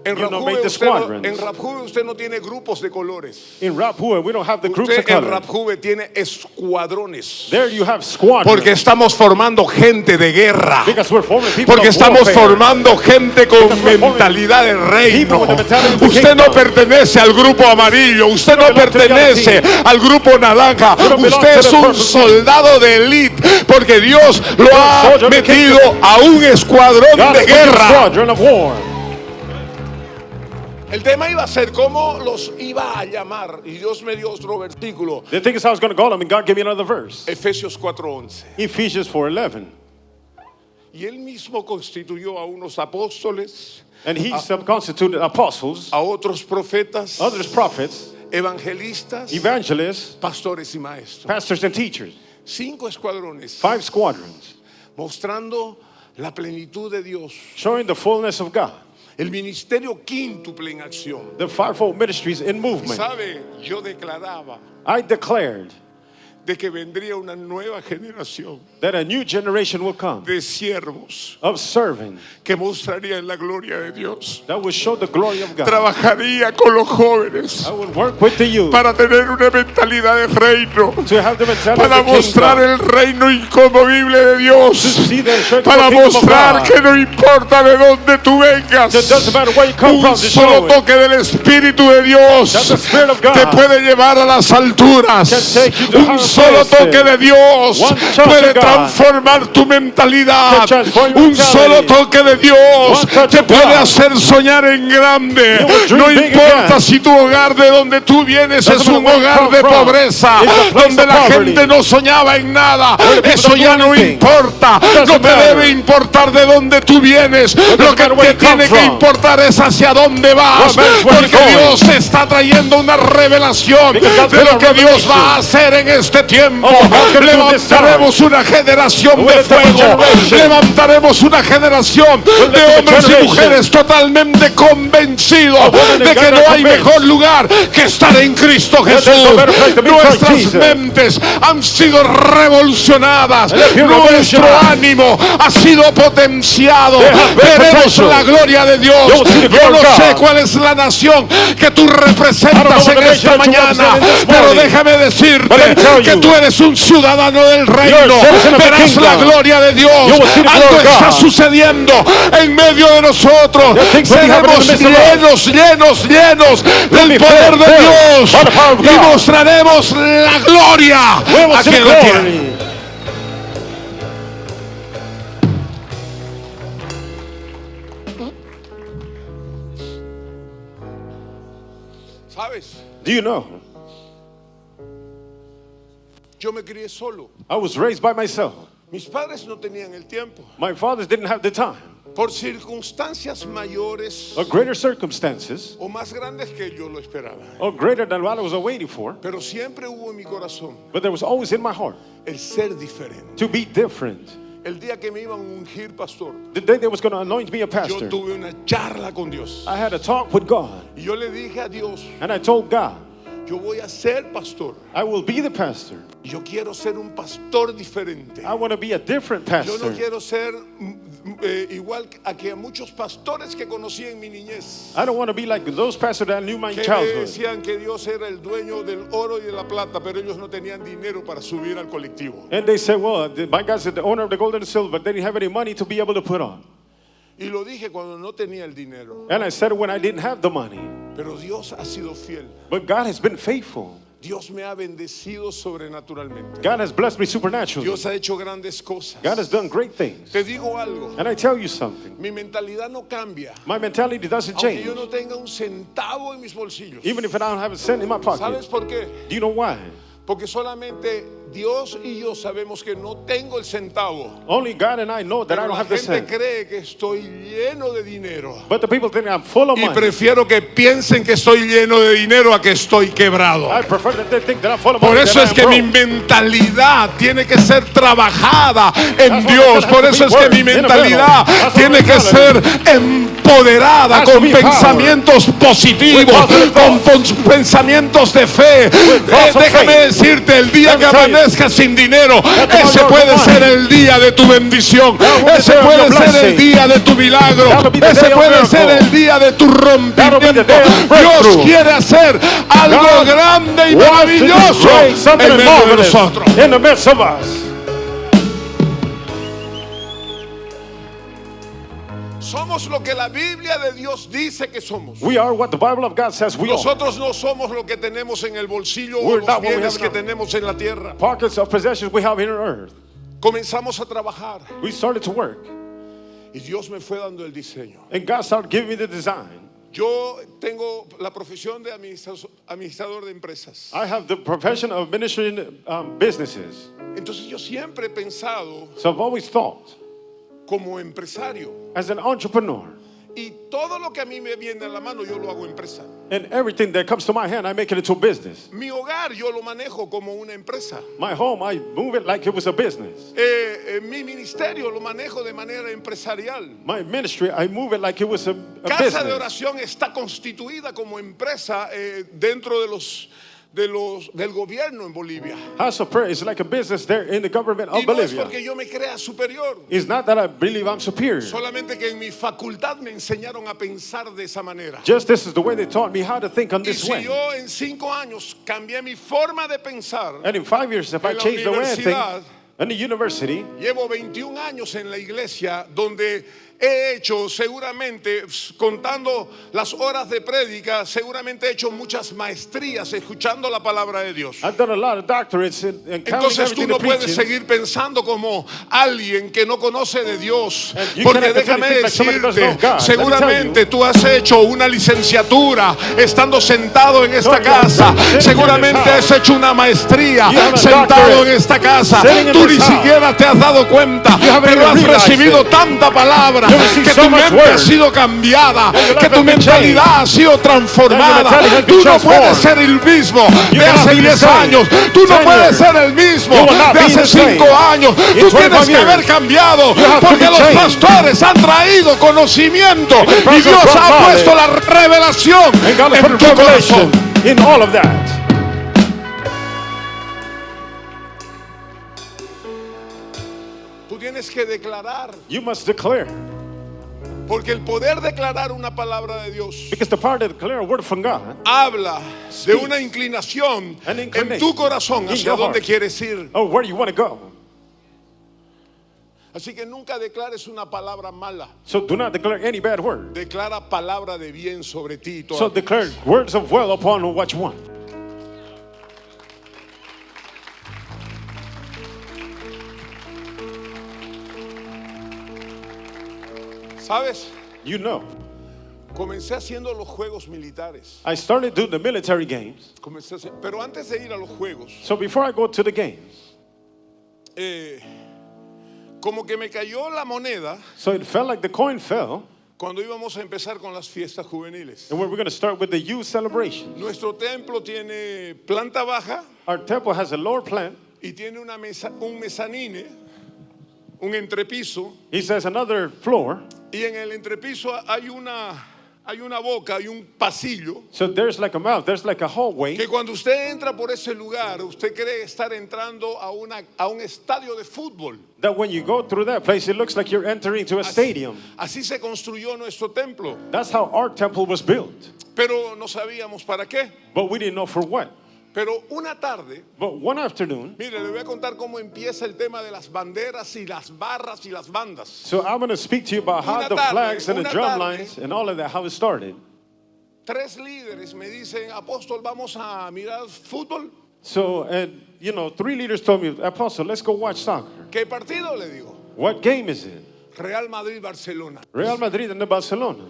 En made the Rap Juve squadrons. usted no tiene grupos de colores. In Rap Hooven, we don't have the groups of Usted en color. Rap Juve tiene escuadrones. There you have squadrons. Porque estamos formando gente de guerra. Because we're forming people Porque of estamos warfare. formando gente con Because we're forming mentalidad de reino. people with the mentality of the Usted no kingdom. pertenece al grupo amarillo. Usted no don't belong to the other pertenece team. al grupo naranja. You don't belong Usted to es the un purple team. soldado de élite. Porque Dios lo ha soldier of the metido kingdom. a un escuadrón God de has put you in a guerra. squadron of war. El tema iba a ser cómo los iba a llamar. Y Dios me dio otro versículo. The thing is, I was going to call them, and God gave me another verse. Efesios 4:11. Ephesians 4:11. Y él mismo constituyó a unos apóstoles, And He subconstituted apostles, a otros profetas, others prophets, evangelistas, evangelists, pastores y maestros. pastors, and teachers. 5 escuadrones 5 squadrons mostrando la plenitud de Dios. showing the fullness of God. El ministerio quíntuple en acción. The fivefold ministries in movement. ¿Sabe? Yo declaraba I declared de que vendría una nueva generación that a new generation will come de siervos of servants que mostrarían la gloria de Dios. that will show the glory of God. Trabajaría con los jóvenes I will work with the youth para tener una mentalidad de reino, to have the mentality para of the mostrar kingdom, el reino inconmovible de Dios, see the strength of para the kingdom of mostrar God. que no importa de dónde tú vengas, It doesn't matter where you come un from, solo show it. toque del Espíritu de Dios That the Spirit of God te puede llevar a las alturas. can take you to Un higher solo places. toque de Dios One touch puede of God transformar tu mentalidad. can transform your Un mentality. solo toque de Dios One touch te of puede God. hacer soñar en grande. You will dream No big importa again. si tu hogar de donde tú vienes Doesn't es un matter where you hogar come de from. pobreza, It's a place donde of la poverty. gente no soñaba en nada. Where the people Eso don't ya do no anything. importa. Doesn't No te matter. debe importar de dónde tú vienes. Lo que matter where te you come tiene que from. importar es hacia dónde vas. What matters where Porque you're going. Dios te está trayendo una revelación Because God's de been lo a que Dios revelation va a hacer en este tiempo. of what God's gonna do this time. Levantaremos una generación We'll de lift up a fuego. generation. Levantaremos una generación We'll lift de up a hombres y generation. mujeres totalmente convencidos Of women and de que God no are hay convinced. mejor lugar que estar en Cristo there's Jesús. no better place to be in Christ Nuestras Jesus. mentes han sido revolucionadas. And they've been Nuestro revolutionized. ánimo ha sido potenciado. They have great Veremos potential. la gloria de Dios. You will see the Yo glory no of sé God. cuál es la nación que tú I don't representas know en what nation esta that you mañana, represent in this pero morning. déjame But let decirte me tell que you, tú eres un ciudadano del reino. a citizen of the Verás la kingdom. gloria de Dios. You will see the Algo glory of está God. sucediendo en medio de nosotros. There are things that happen in Seremos the midst of llenos del be poder filled, de filled Dios by the power of y God. mostraremos la gloria We will see aquí the en la tierra. glory. ¿Sabes? Do you know? Yo me crié solo. I was raised by myself. Mis padres no tenían el tiempo. My fathers didn't have the time. Por circunstancias mayores Or greater circumstances, o más grandes que yo lo esperaba. or greater than what I was waiting for. Pero siempre hubo en mi corazón But there was always in my heart el ser diferente. to be different. El día que me iban a ungir pastor, The day they was going to anoint me a yo pastor, tuve una charla con Dios. I had a talk with God. Y yo le dije a Dios, And I told God, yo voy a ser pastor. I will be the pastor. Yo quiero ser un pastor diferente. I want to be a different Yo no pastor. quiero ser igual a que a muchos pastores que conocí en mi niñez. I don't want to be like those pastors that I knew my Que me childhood. decían que Dios era el dueño del oro y de la plata, pero ellos no tenían dinero para subir al colectivo. And they said, well, my God's the owner of the gold and the silver, but they didn't have any money to be able to put on. Y lo dije cuando no tenía el dinero. And I said when I didn't have the money. Pero Dios ha sido fiel. But God has been faithful. Dios me ha bendecido sobrenaturalmente. God has blessed me supernaturally. Dios ha hecho grandes cosas. God has done great things. Te digo algo. And I tell you something. Mi mentalidad no cambia. My mentality doesn't Aunque change. yo no tenga un centavo en mis bolsillos. Even if I don't have a cent in my pocket. ¿Sabes por qué? Do you know why? Porque solamente Dios y yo sabemos que no tengo el centavo. Only God and I know that I Pero don't la have the gente cent. cree que estoy lleno de dinero. But the people think I'm full of Y money. prefiero que piensen que estoy lleno de dinero a que estoy quebrado. I prefer that they think that I'm full of Por money eso than es I que am mi broke. mentalidad tiene que ser trabajada en That's why Dios. it Por has eso to es be que mi worked in the mentalidad middle. That's tiene what que ser mentality empoderada has to con be power. pensamientos positivos, With positive con thoughts. pensamientos de fe. thoughts of Déjame faith. decirte, el día Let me que tell you. amanezcas sin dinero, tomorrow ese you're puede blind. ser el día de tu bendición. That will be Ese the day of puede your ser el blessing. día de tu milagro. That will be the Ese day of puede ser miracle. el día de tu That'll be rompimiento. the day of Dios breakthrough. quiere hacer algo God grande y wants to do maravilloso great, something en medio de marvelous nosotros. in the midst of us. Somos lo que la Biblia de Dios dice que somos. We are what the Bible of God says we are. Nosotros no somos lo que tenemos en el bolsillo o We're los not what we bienes have que now. tenemos en la tierra. Pockets of possessions we have here on earth. Comenzamos a trabajar We started to work. y Dios me fue dando el diseño. And God started giving me the design. Yo tengo la profesión de administrador de empresas. I have the profession of administering businesses. Entonces yo siempre he pensado So I've always thought, como empresario as an entrepreneur, Y todo lo que a mí me viene a la mano, yo lo hago empresa. And everything that comes to my hand, I make it into a business. Mi hogar, yo lo manejo como una empresa. My home, I move it like it was a business. Mi ministerio lo manejo de manera empresarial. My ministry, I move it like it was a Casa de business. oración está constituida como empresa dentro del gobierno en Bolivia. House of prayer is like a business there in the government Y of no es Bolivia. porque yo me crea superior, It's not that I believe I'm superior. solamente que en mi facultad me enseñaron a pensar de esa manera. Just this is the way they taught me how to think on Y this si way. yo en 5 años cambié mi forma de pensar, And in 5 years, if I En la change the way I think, universidad, in the university, llevo 21 años en la iglesia donde he hecho seguramente, contando las horas de prédica, seguramente he hecho muchas maestrías escuchando la palabra de Dios. I've done a lot of doctorates in counting Entonces tú everything no to puedes preaching. seguir pensando como alguien que no conoce de Dios, And you porque cannot déjame continue to think like somebody who doesn't know decirte, God. Let me tell seguramente tú has hecho una licenciatura estando sentado en esta No, you have casa, been sitting seguramente in this has hecho una maestría You have a sentado doctorate en esta casa, sitting in tú this ni house. siquiera te has dado cuenta, You haven't pero even has realized recibido it. tanta palabra You have received que so tu much mente word. ha sido cambiada, And your que life tu has been mentalidad changed. ha sido transformada. mentality has been Tú no puedes transformed. ser el mismo You de cannot hace be the 10 same. años, tú no 10 puedes years. ser el mismo You will not de be hace the same. 5 años, In tú 25 tienes que years. haber cambiado, You have to porque be los changed. pastores han traído conocimiento And the y pastors Dios brought ha knowledge. puesto la revelación And God has en put tu revelation corazón. in all of that. Tú tienes que declarar, You must declare. porque el poder declarar una palabra de Dios Because the power to declare a word from God habla de una inclinación An en inclination tu corazón in hacia your dónde heart. quieres ir. of where you want to go. Así que nunca declares una palabra mala. So do not declare any bad word. Declara palabra de bien sobre ti. y toda So tu declare casa. words of well upon what you want. ¿Sabes? You know, Comencé haciendo los juegos militares. I started doing the military games. Pero antes de ir a los juegos, So before I go to the games, como que me cayó la moneda so it felt like the coin fell, cuando íbamos a empezar con las fiestas juveniles. and we're going to start with the youth celebration. Nuestro templo tiene planta baja Our temple has a lower plant. y tiene un mezanine, un entrepiso, He says another floor. y en el entrepiso hay una boca, hay un pasillo So there's like a mouth, there's like a hallway. que cuando usted entra por ese lugar, usted cree estar entrando a un estadio de fútbol. That when you go through that place, it looks like you're entering to a stadium. Así se construyó nuestro templo, That's how our temple was built. pero no sabíamos para qué. But we didn't know for what. Pero una tarde, But one afternoon, mire, le voy a contar cómo empieza el tema de las banderas y las barras y las bandas. so I'm going to speak to you about how Una the tarde, flags and the una drum tarde. lines and all of that, how it started. 3 líderes me dicen, apóstol, vamos a mirar fútbol. So, and you know, 3 leaders told me, Apostle, let's go watch soccer. ¿Qué partido? Le digo. What game is it? Real Madrid-Barcelona. Real Madrid and the Barcelona.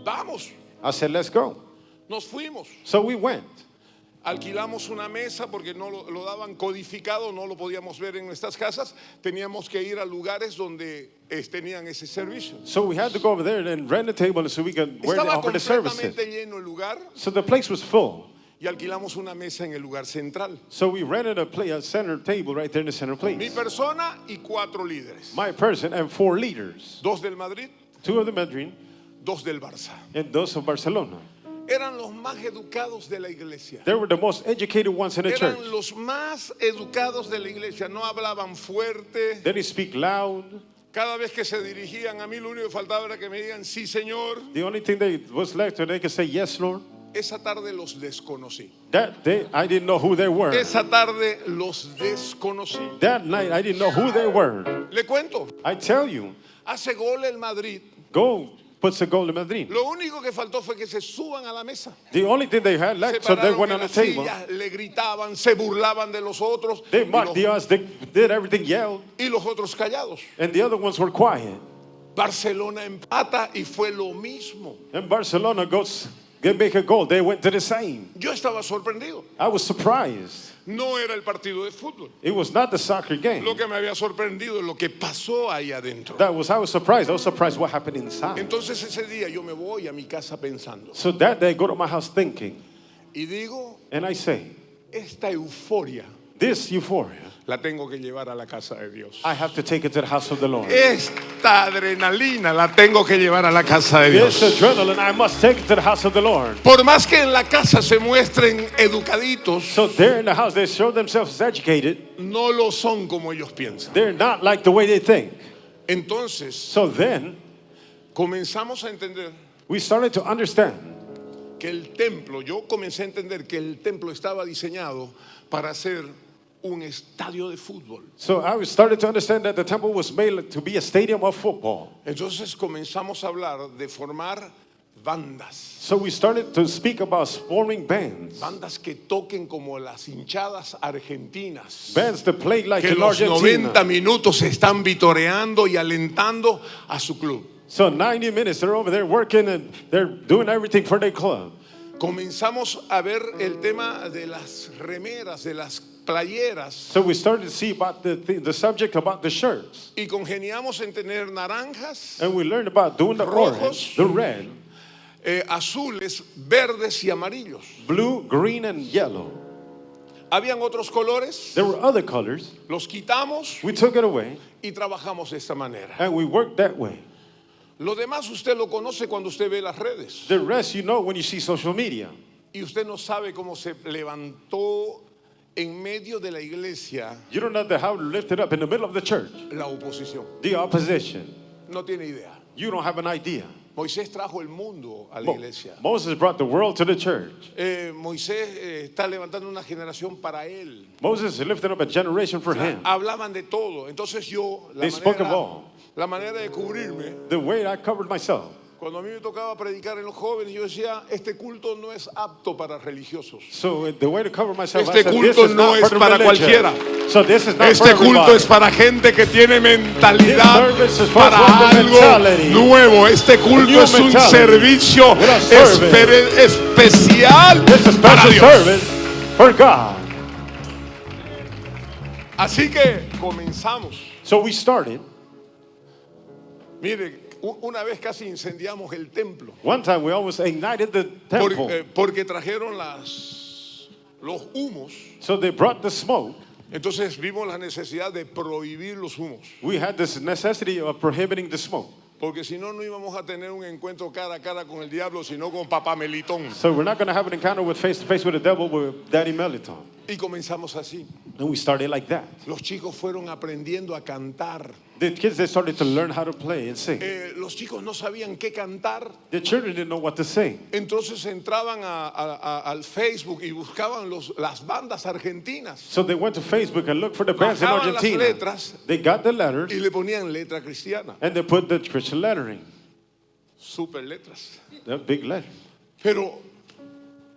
Vamos, I said, let's go. nos fuimos. So we went. Alquilamos una mesa porque no lo daban codificado, no lo podíamos ver en nuestras casas. Teníamos que ir a lugares donde tenían ese servicio. So we had to go over there and rent a table so we could where they Estaba offer the services. completamente lleno el lugar So the place was full. y alquilamos una mesa en el lugar central. So we rented a center table right there in the center Mi place. persona y 4 líderes. My person and 4 leaders. 2 del Madrid, 2 of the Madrid 2 del Barça. and those of Barcelona. Eran los más educados de la iglesia. They were the most educated ones in the church. Eran los más educados de la iglesia. No hablaban fuerte. They didn't speak loud. Cada vez que se dirigían a mí, lo único que faltaba era que me digan, sí, Señor. The only thing they was left to they could say yes, Lord. Esa tarde los desconocí. That day I didn't know who they were. Esa tarde los desconocí. That night I didn't know who they were. Le cuento, I tell you, hace gol el Madrid. go puts a goal in Madrid. Lo único que faltó fue que se suban a la mesa. The only thing they had Se left, so they pararon went en on the las table. sillas, le gritaban, se burlaban de los otros. They y mocked los- the us, they did everything, yelled, y los otros callados. and the other ones were quiet. Barcelona empata y fue lo mismo. And Barcelona goes, they make a goal. They went to the same. Yo estaba sorprendido. I was surprised. no era el partido de fútbol. It was not the soccer game. Lo que me había sorprendido es lo que pasó ahí adentro. I was surprised. I was surprised what happened inside. Entonces ese día yo me voy a mi casa pensando. So that day I go to my house thinking, Y digo, and I say, esta euforia this euphoria, la tengo que llevar a la casa de Dios. I have to take it to the house of the Lord. Esta adrenalina la tengo que llevar a la casa de This Dios. adrenaline, I must take it to the house of the Lord. Por más que en la casa se muestren educaditos, So they're in the house, they show themselves educated. no lo son como ellos piensan. They're not like the way they think. Entonces, So then comenzamos a entender we started to understand que el templo, yo comencé a entender que el templo estaba diseñado para ser un estadio de fútbol. So I started to understand that the temple was made to be a stadium of football. Entonces comenzamos a hablar de formar bandas. So we started to speak about forming bands. Bandas que toquen como las hinchadas argentinas. Bands that play like Que in los Argentina. 90 minutos están vitoreando y alentando a su club. So 90 minutes, they're over there working and they're doing everything for their club. Comenzamos a ver el tema de las remeras, de las playeras. So we started to see about the subject about the shirts. Y congeniamos en tener naranjas, And we learned about doing the Rojos. orange, the red, azules, verdes y amarillos. blue, green, and yellow. Habían otros colores, There were other colors. los quitamos We took it away y trabajamos de esta manera. and we worked that way. Lo demás usted lo conoce cuando usted ve las redes. The rest you know when you see social media. Y usted no sabe cómo se levantó en medio de la iglesia You don't know how to lift it up in the middle of the church. la oposición. The opposition. No tiene idea. You don't have an idea. Moisés trajo el mundo a la iglesia. Moses brought the world to the church. Moisés está levantando una generación para él. Moses lifted up a generation for him. Hablaban de todo. Entonces yo, They spoke of all. la manera de cubrirme, The way I covered myself. cuando a mí me tocaba predicar en los jóvenes, yo decía, este culto no es apto para religiosos. So the way to cover myself, Este I said, this culto is no not es for the para religion. cualquiera. So this is not Este for culto everybody. es para gente que tiene mentalidad This service is for para people with algo mentality. nuevo. Este culto new es un mentality. servicio With a service. especial This is a para special Dios. service for God. Así que comenzamos. So we started. Mire, una vez casi incendiamos el templo One time we almost ignited the temple. porque trajeron los humos. So they brought the smoke. Entonces vimos la necesidad de prohibir los humos. We had this necessity of prohibiting the smoke. Porque si no, no íbamos a tener un encuentro cara a cara con el diablo, sino con Papá Melitón. So we're not going to have an encounter with face to face with the devil with Daddy Meliton. Y comenzamos así. And we started like that. Los chicos fueron aprendiendo a cantar. The kids, they started to learn how to play and sing. Los chicos no sabían qué cantar. The children didn't know what to sing. Entonces entraban al Facebook y buscaban las bandas argentinas. So they went to Facebook and looked for the bands in Bajaban las Argentina. letras They got the letters y le ponían letra cristiana. and they put the Christian lettering, Super letras. the big letter. Pero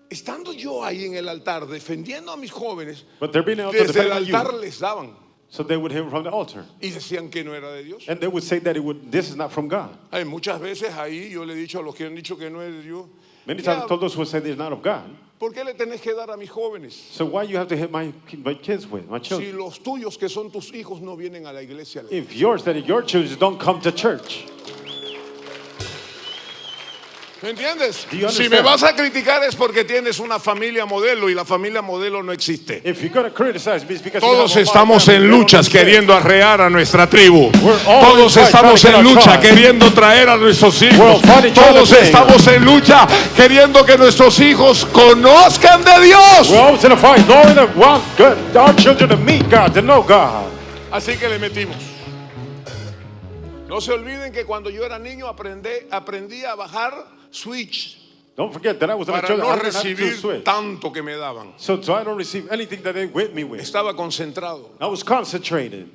estando yo ahí en el altar defendiendo a mis jóvenes, But they're being able to desde el defend altar you. les daban So they would hear from the altar. y decían que no era de Dios. And they would say that this is not from God. Hay muchas veces ahí yo le he dicho a los que han dicho que no es de Dios, Many "Ya, times I told those who say they're not of God. ¿por qué le tenés que dar a mis jóvenes? So why you have to hit my kids with, my Si children? los tuyos que son tus hijos no vienen a la iglesia. If yours, that your children don't come to church. ¿Me entiendes? Do you Si understand? me vas a criticar es porque tienes una familia modelo y la familia modelo no existe. If you're going to criticize me, it's because Todos you have a estamos family. en They don't luchas understand. queriendo arrear a nuestra tribu. We're always Todos trying estamos to get en our lucha tribe. queriendo traer a nuestros We're hijos. fighting each other Todos thing. estamos en lucha queriendo que nuestros hijos conozcan de Dios. We're always in a fight, knowing that we want God, our children to meet God, to know God. Así que le metimos. No se olviden que cuando yo era niño aprendí a bajar switch Don't forget that I was a para child. no I learned how to recibir switch. tanto que me daban. So I don't receive anything that they whip me with. Estaba concentrado. I was concentrated.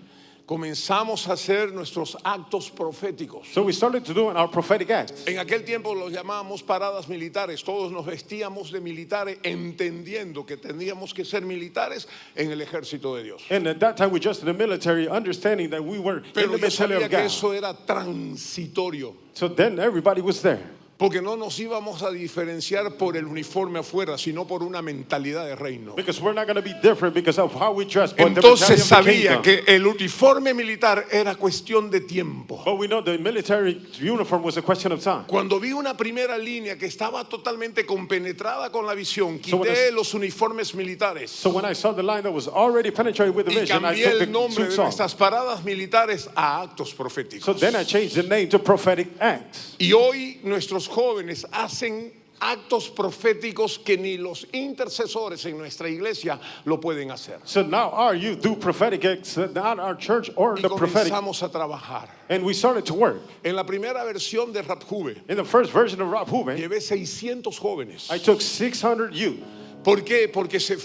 Comenzamos a hacer nuestros actos proféticos. So we started to do our prophetic acts. En aquel tiempo los llamábamos paradas militares. Todos nos vestíamos de militares entendiendo que teníamos que ser militares en el ejército de Dios. And at that time we just in the military, understanding that we were in Pero the yo military sabía of que God. eso era transitorio. So then everybody was there. Porque no nos íbamos a diferenciar por el uniforme afuera, sino por una mentalidad de reino. Because we're not going to be different because of how we dress, but the Entonces mentality of the sabía kingdom. que el uniforme militar era cuestión de tiempo. But we know the military uniform was a question of time. Cuando vi una primera línea que estaba totalmente compenetrada con la visión, So when quité los uniformes militares So when I saw the line that was already penetrated with the y vision, I cambié took the el nombre de suits off. nuestras paradas militares a actos proféticos. So then I changed the name to prophetic acts. Y hoy nuestros jóvenes hacen actos proféticos que ni los intercesores en nuestra iglesia lo pueden hacer. So now our youth do prophetic acts, not our church or Y the prophetic. comenzamos a trabajar. And we started to work. En la primera versión de Rap Juve, In the first version of Rob Huben, llevé 600 jóvenes. I took 600 youth. ¿Por qué? Porque se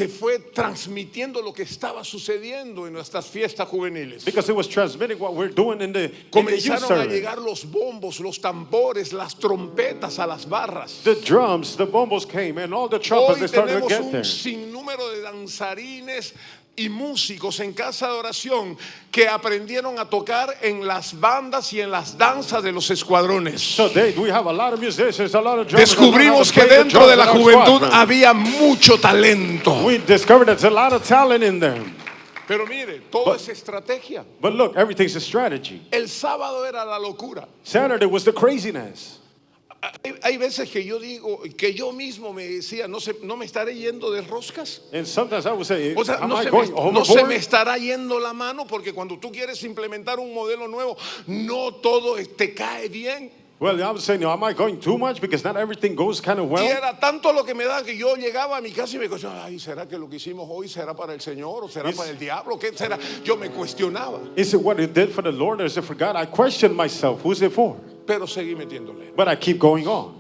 fue transmitiendo lo que estaba sucediendo en nuestras fiestas juveniles. Because it was transmitting what we're doing in the youth Comenzaron a service. llegar los bombos, los tambores, las trompetas a las barras. The drums, the bombos came, and all the trumpets, they Hoy started to tenemos get un there. sinnúmero de danzarines y músicos en casa de oración que aprendieron a tocar en las bandas y en las danzas de los escuadrones. So we have a lot of musicians, a lot of drummers. Descubrimos que dentro de la juventud había mucho talento. We discovered there's a lot of talent in there. Pero mire, todo es estrategia. But look, everything's a strategy. El sábado era la locura. Saturday was the craziness. Hay veces que yo digo, que yo mismo me decía, no me estaré yendo de roscas. And sometimes I would say, O sea, am no I se, going me, no se me overboard? estará yendo la mano, porque cuando tú quieres implementar un modelo nuevo, no todo te cae bien. Well, I was saying, am I going too much? Because not everything goes kind of Y well. era tanto lo que me da que yo llegaba a mi casa y me cuestionaba, ay, ¿será que lo que hicimos hoy será para el Señor o será para el diablo? ¿Qué será? Yo me cuestionaba, Is it what it did for the Lord or is it for God? I questioned myself. Who's it for? pero seguí metiéndole. But I keep going on.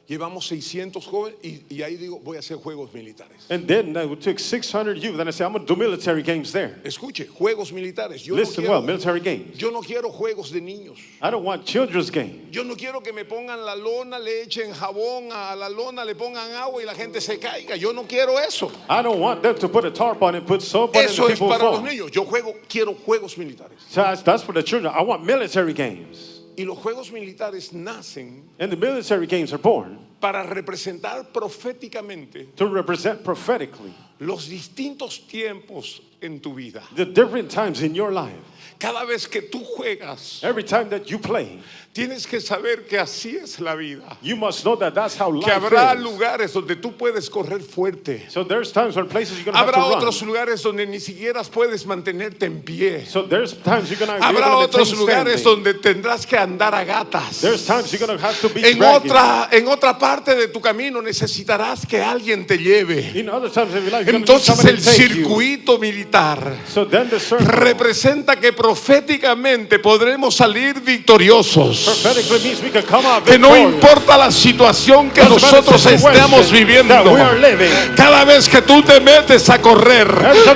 Llevamos 600 jóvenes y ahí digo, voy a hacer juegos militares. And then we took 600 youth and I said, I'm going to do military games there. Escuche, juegos militares. Listen well, military games. Yo no quiero juegos de niños. I don't want children's games. Yo no quiero que me pongan la lona, le echen jabón a la lona, le pongan agua y la gente se caiga. Yo no quiero eso. I don't want them to put a tarp on it, put soap on it, Eso and es people para los fall. niños. Yo quiero juegos militares. So that's for the children. I want military games. Y los juegos militares nacen And the military games are born para representar proféticamente to represent prophetically los distintos tiempos en tu vida. the different times in your life. Cada vez que tú juegas, Every time that you play, tienes que saber que así es la vida. you must know that that's how Que life habrá is. lugares donde tú puedes correr fuerte. So there's times when places you're going to have Habrá to run. otros lugares donde ni siquiera puedes mantenerte en pie. So there's times you're going to Habrá be otros able to lugares standing. donde tendrás que andar a gatas. There's times you're going to have to be En dragging. otra parte de tu camino necesitarás que alguien te lleve. In other times of your life, you're going to need Entonces somebody el to take you. circuito militar So then the circle representa que proféticamente podremos salir victoriosos. prophetically means we can come out Que no victorious. importa la situación que Doesn't matter nosotros the situation estemos viviendo. that we are living. Cada vez que tú te metes a correr,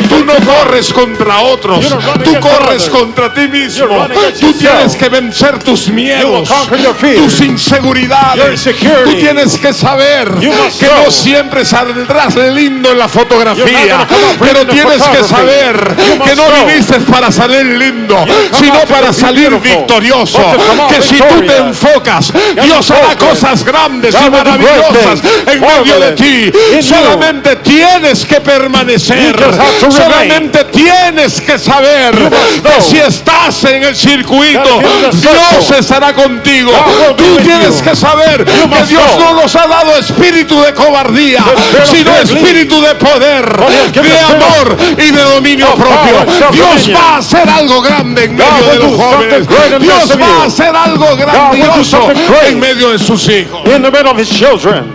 tú no corres contra otros, You don't run tú against corres others. contra ti mismo. You run against Tú yourself. tienes que vencer tus miedos, conquer your fears, tus your inseguridades. insecurity. Tú tienes que saber You must que no know. siempre saldrás lindo en la fotografía, You're not gonna come up pero pretty in the tienes que photography. saber You que must no know. viniste para salir lindo, come sino out to para be salir beautiful, victorioso. but to come out Que si tú te victorious. enfocas, Dios hará focus. cosas grandes y God will do great maravillosas things, en medio de marvelous ti. in you. Solamente tienes que permanecer. You just have to remain. Solamente tienes que saber You must que know si estás en el circuito, that if you're in the Dios circle, estará contigo. God will be Tú with tienes you. que saber que must Dios know. no nos ha dado espíritu de cobardía, The spirit of sino fear espíritu de poder, But he has given de the spirit amor y de dominio of power propio. and self-dominion. Dios va a hacer algo grande en medio will de los do something jóvenes. great in the Dios midst of va a you. hacer algo will do grandioso something great. en medio de sus hijos. in the middle of his children.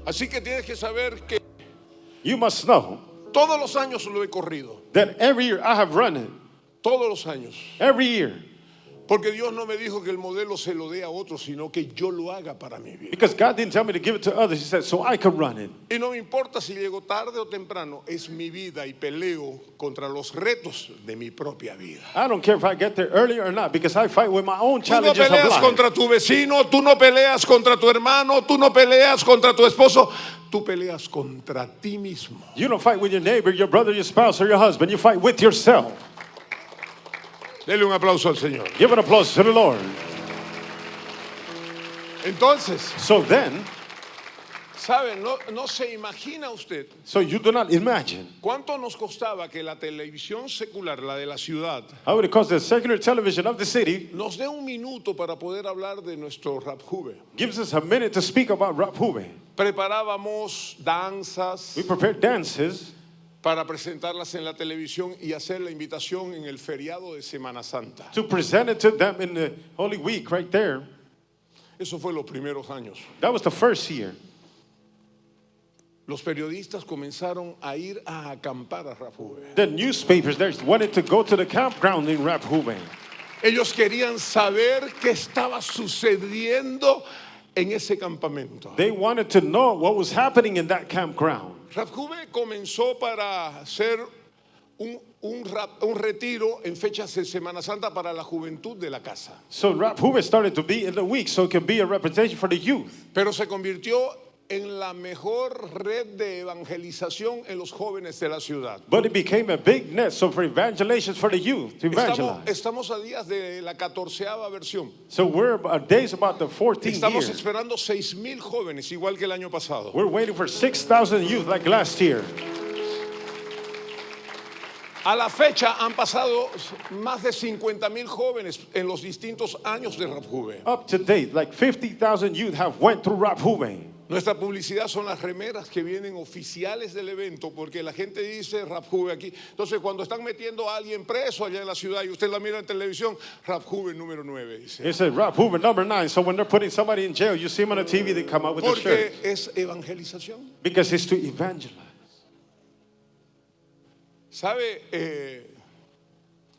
Así que tienes que saber que You must know todos los años lo he corrido. that every year I have run it. Todos los años. Every year. Porque Dios no me dijo que el modelo se lo dé a otros, sino que yo lo haga para mi vida. Because God didn't tell me to give it to others. He said, so I could run it. Y no me importa si llego tarde o temprano, es mi vida y peleo contra los retos de mi propia vida. I don't care if I get there early or not because I fight with my own Tú no challenges of peleas life. contra tu vecino, tú no peleas contra tu hermano, tú no peleas contra tu esposo, tú peleas contra ti mismo. You don't fight with your neighbor, your brother, your spouse, or your husband. You fight with yourself. Dele un aplauso al Señor. Give an applause to the Lord. Entonces, So then, ¿saben? No se imagina usted so you do not imagine cuánto nos costaba que la televisión secular, la de la ciudad, how it costs the secular television of the city nos dé un minuto para poder hablar de nuestro Rap Juve. gives us a minute to speak about Rap Juve. Preparábamos danzas We prepared dances para presentarlas en la televisión y hacer la invitación en el feriado de Semana Santa. to present it to them in the Holy Week right there. Eso fue los primeros años. That was the first year. Los periodistas comenzaron a ir a acampar a Rap Juve. The newspapers there wanted to go to the campground in Rap Juve. Ellos querían saber qué estaba sucediendo en ese campamento. They wanted to know what was happening in that campground. Rap Juve comenzó para hacer un retiro en fechas de Semana Santa para la juventud de la casa. So Rap Juve started to be in the week so it can be a representation for the youth. Pero se convirtió en la mejor red de evangelización en los jóvenes de la ciudad. But it became a big net so for evangelizations for the youth to evangelize. Estamos a días de la 14ª versión. So we're days about the 14th Estamos year. esperando 6,000 jóvenes, igual que el año pasado. We're waiting for 6,000 youth like last year. A la fecha han pasado más de 50,000 jóvenes en los distintos años de Rap Juve. Up to date, like 50,000 youth have went through Rap Juve. Nuestra publicidad son las remeras que vienen oficiales del evento, porque la gente dice Rap Juve aquí. Entonces, cuando están metiendo a alguien preso allá en la ciudad y usted la mira en televisión, Rap Juve número 9. Dice. It says Rap Juve number 9. So when they're putting somebody in jail, you see them on the TV, they come out with the shirt. Porque es evangelización. Because it's to evangelize. ¿Sabe?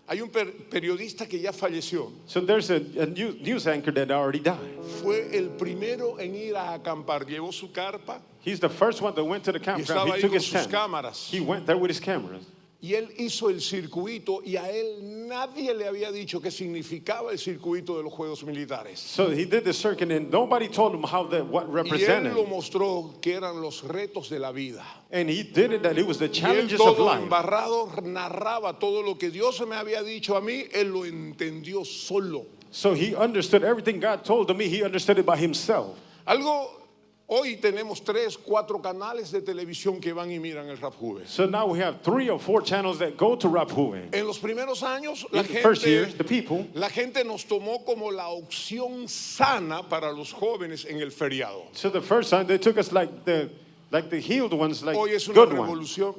Hay un periodista que ya falleció. So there's a news anchor that already died. Fue el primero en ir a acampar. Llevó su carpa He's the first one that went to the y campground. estaba He ahí took con his sus tent. cámaras. He went there with his cameras. Y él hizo el circuito y a él nadie le había dicho qué significaba el circuito de los Juegos Militares. So he did the circuit and nobody told him what Y él represented. lo mostró que eran los retos de la vida. And he did it that it was the Y él challenges of todo life. embarrado narraba todo lo que Dios me había dicho a mí, él lo entendió solo. So he understood everything God told him. He understood it by himself. Hoy tenemos 3, 4 canales de televisión que van y miran el Rap Juve. So now we have 3 or 4 channels that go to Rap Juve. En los primeros años, In the first years, the people, la gente nos tomó como la opción sana para los jóvenes en el feriado. so the first time they took us like the healed ones, like Hoy es una good ones. revolución.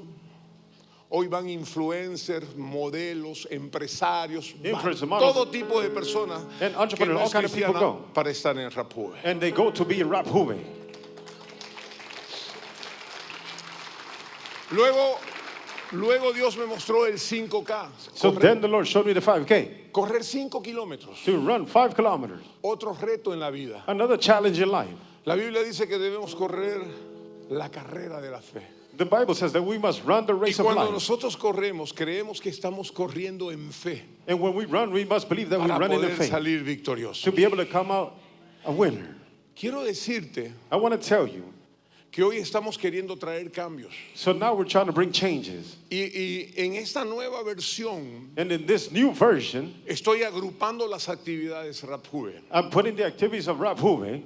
Hoy van influencers, modelos, empresarios, Influencers, models, todo tipo de personas and que entrepreneurs, no all es kind of people cristiana go. para estar en el Rap Juve. And they go to be in Rap Juve. Luego Dios me mostró el 5K. So then the Lord showed me the 5K. Correr 5 kilómetros. To run 5 kilometers. Otro reto en la vida. Another challenge in life. La Biblia dice que debemos correr la carrera de la fe. The Bible says that we must run the Y race of cuando life. nosotros corremos, creemos que estamos corriendo en fe And when we run, we must believe that we para run in the poder faith salir victoriosos. to be able to come out a winner. Quiero decirte I want to tell you. que hoy estamos queriendo traer cambios. So now we're trying to bring changes. Y en esta nueva versión And in this new version, estoy agrupando las actividades Rap Juve. I'm putting the activities of Rap Juve.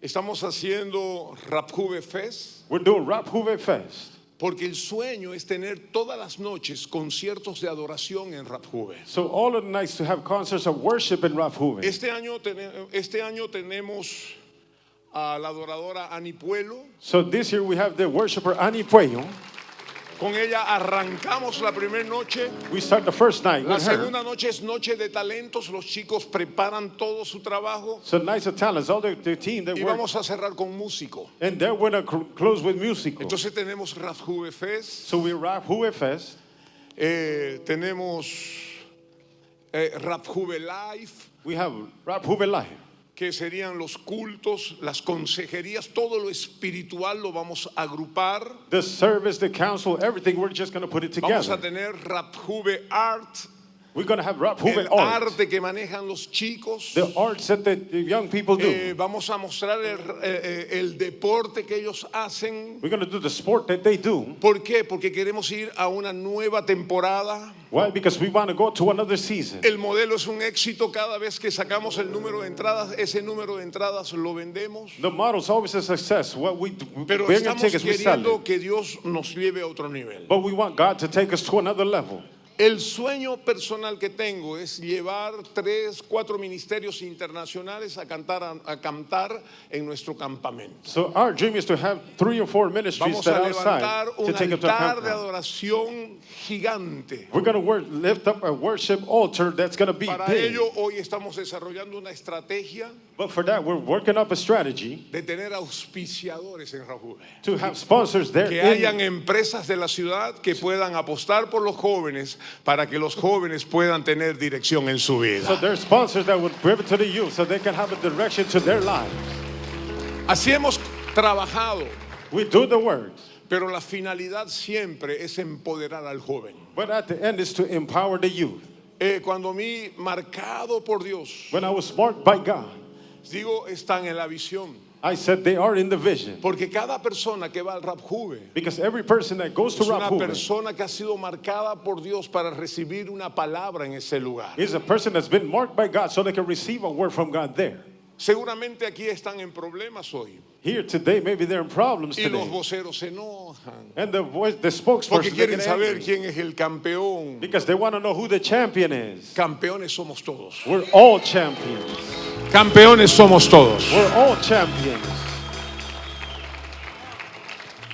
Estamos haciendo Rap Juve Fest We're doing Rap Juve Fest. porque el sueño es tener todas las noches conciertos de adoración en Rap Juve. So all of the nights to have concerts of worship in Rap Juve. Este año tenemos a la adoradora Ani Puelo. So this year we have the worshiper Ani Puello. Con ella arrancamos la primera noche. We start the first night La with her. segunda noche es noche de talentos. Los chicos preparan todo su trabajo So Nights of Talents, all the team that y work. vamos a cerrar con músico. And then we're going to close with musical. Entonces tenemos Rap Juve Fest, So we Rap Juve Fest. tenemos Rap Juve Live, We have Rap Juve Live. que serían los cultos, las consejerías, todo lo espiritual lo vamos a agrupar. The service, the council, everything, we're just going to put it Vamos a together. tener Rap Juve Art, We're going to have proven el art. arte que manejan los chicos. The arts that the young people do. Vamos a mostrar el deporte que ellos hacen. We're going to do the sport that they do. ¿Por qué? Porque queremos ir a una nueva temporada. Why? Because we want to go to another season. El modelo es un éxito. Cada vez que sacamos el número de entradas, ese número de entradas lo vendemos. The model's always a success. What we Pero bring estamos tickets, we sell queriendo it. que Dios nos lleve a otro nivel. But we want God to take us to another level. El sueño personal que tengo es llevar 3, 4 ministerios internacionales a cantar en nuestro campamento. So our dream is to have 3 or 4 ministries Vamos a that levantar outside un to take it to a altar de campground. adoración gigante. We're going to lift up a worship altar that's going to be Para big. ello, hoy estamos desarrollando una estrategia But for that, we're working up a strategy de tener auspiciadores en Raúl. to have sponsors there. Que hayan empresas de la ciudad que puedan apostar por los jóvenes para que los jóvenes puedan tener dirección en su So vida. there's sponsors that would give it to the youth so they can have a direction to their lives. Así hemos trabajado, We do the work, pero la finalidad siempre es empoderar al joven. but at the end is to empower the youth. Cuando a mí, marcado por Dios, When I was marked by God, digo, están en la visión. I said they are in the vision. Porque cada persona que va al Rap Juve Because every person that goes to es una Raphube persona que ha sido marcada por Dios para recibir una palabra en ese lugar. is a person that's been marked by God so they can receive a word from God there. Seguramente aquí están en problemas hoy. Here today, maybe they're in problems Y los today. voceros se enojan. And the Porque spokesperson, they quieren get saber angry quién es el campeón. because they want to know who the champion is. Campeones somos todos. We're all champions. Campeones somos todos. We're all champions.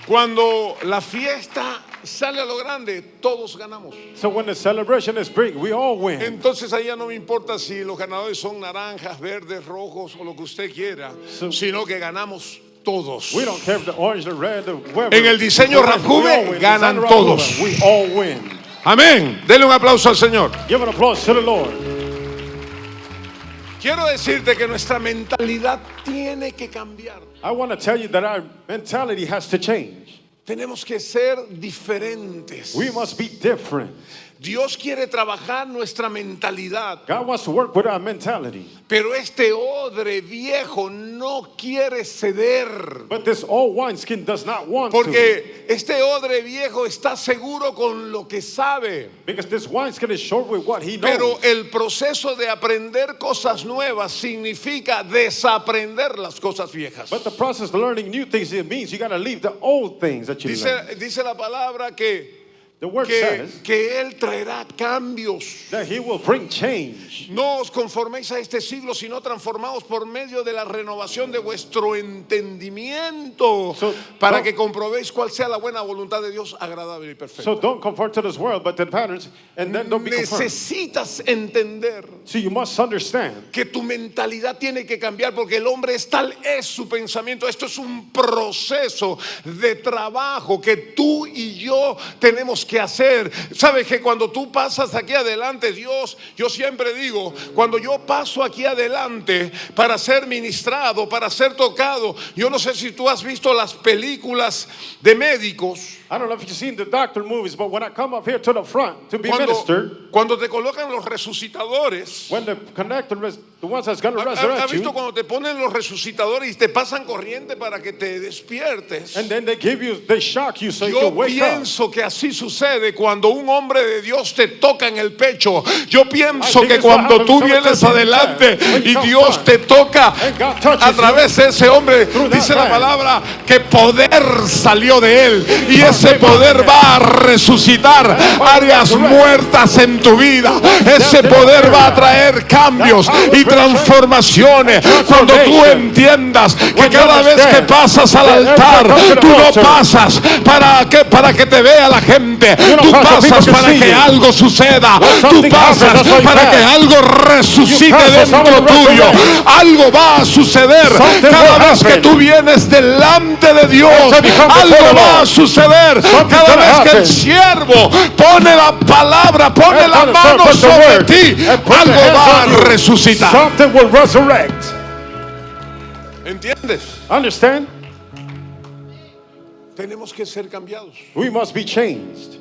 Cuando la fiesta sale a lo grande, todos ganamos. So when the celebration is big, we all win. Entonces allá no me importa si los ganadores son naranjas, verdes, rojos o lo que usted quiera, sino que ganamos todos. We don't care if the orange, the red, the whatever. En el diseño We all Raphube win. ganan Design Raphube, todos. We all win. Amén. Denle un aplauso al Señor. Give an applause to the Lord. Quiero decirte que nuestra mentalidad tiene que cambiar. I want to tell you that our mentality has to change. Tenemos que ser diferentes. We must be different. Dios quiere trabajar nuestra mentalidad, God wants to work with our mentality. pero este odre viejo no quiere ceder. But this old wineskin does not want to. Porque este odre viejo está seguro con lo que sabe. Because this wineskin is short with what he knows. Pero el proceso de aprender cosas nuevas significa desaprender las cosas viejas. But the process of learning new things, it means you got to leave the old things that you learned. Dice la palabra The word says que Él traerá cambios. that he will bring change. No os conforméis a este siglo, sino transformaos por medio de la renovación de vuestro entendimiento, para que comprobéis cuál sea la buena voluntad de Dios, agradable y perfecta. So don't conform to this world, but the patterns, and then don't be conformed. Necesitas entender So you must understand que tu mentalidad tiene que cambiar, porque el hombre es su pensamiento. Esto es un proceso de trabajo que tú y yo tenemos que hacer. Sabes que cuando tú pasas aquí adelante, yo siempre digo, cuando yo paso aquí adelante para ser ministrado, para ser tocado, yo no sé si tú has visto las películas de médicos. I don't know if you've seen the doctor movies, but when I come up here to the front to be ministered, Cuando te colocan los resucitadores, when the connector is the ones that's going to ¿has resurrect visto you, cuando te ponen los resucitadores y te pasan corriente para que te despiertes? and then they shock you so you Yo can wake up. pienso que así sucede cuando un hombre de Dios te toca en el pecho. Yo pienso think que it's what cuando happens tú when vienes somebody adelante touches you. When you y come Dios front, te toca and God touches a través de ese hombre, through that dice la man. palabra que poder salió de él, y ese poder va a resucitar áreas muertas en tu vida. Ese poder va a traer cambios y transformaciones cuando tú entiendas que cada vez que pasas al altar, tú no pasas para que te vea la gente, tú pasas para que algo suceda, tú pasas para que algo resucite dentro tuyo. Algo va a suceder cada vez que tú vienes delante de Dios. Algo va a suceder cada vez que el siervo pone la palabra, pone la mano sobre ti. Algo va a resucitar. Something will resurrect. ¿Entiendes? Understand? Tenemos que ser cambiados. We must be changed.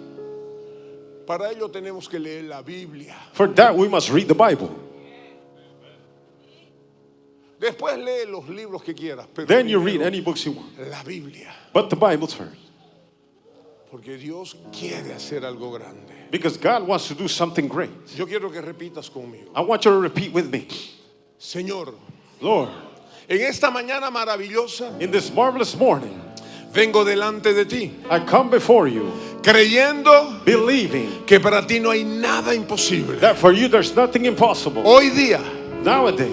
Para ello tenemos que leer la Biblia. For that, we must read the Bible. Después lee los libros que quieras, pero Then you read primero any books you want. la Biblia. But the Bible's first. Porque Dios quiere hacer algo grande. Because God wants to do something great. Yo quiero que repitas conmigo. I want you to repeat with me. Señor, Lord, en esta mañana maravillosa in this marvelous morning, vengo delante de ti, I come before you, creyendo believing que para ti no hay nada imposible. that for you there's nothing impossible. Hoy día Nowadays,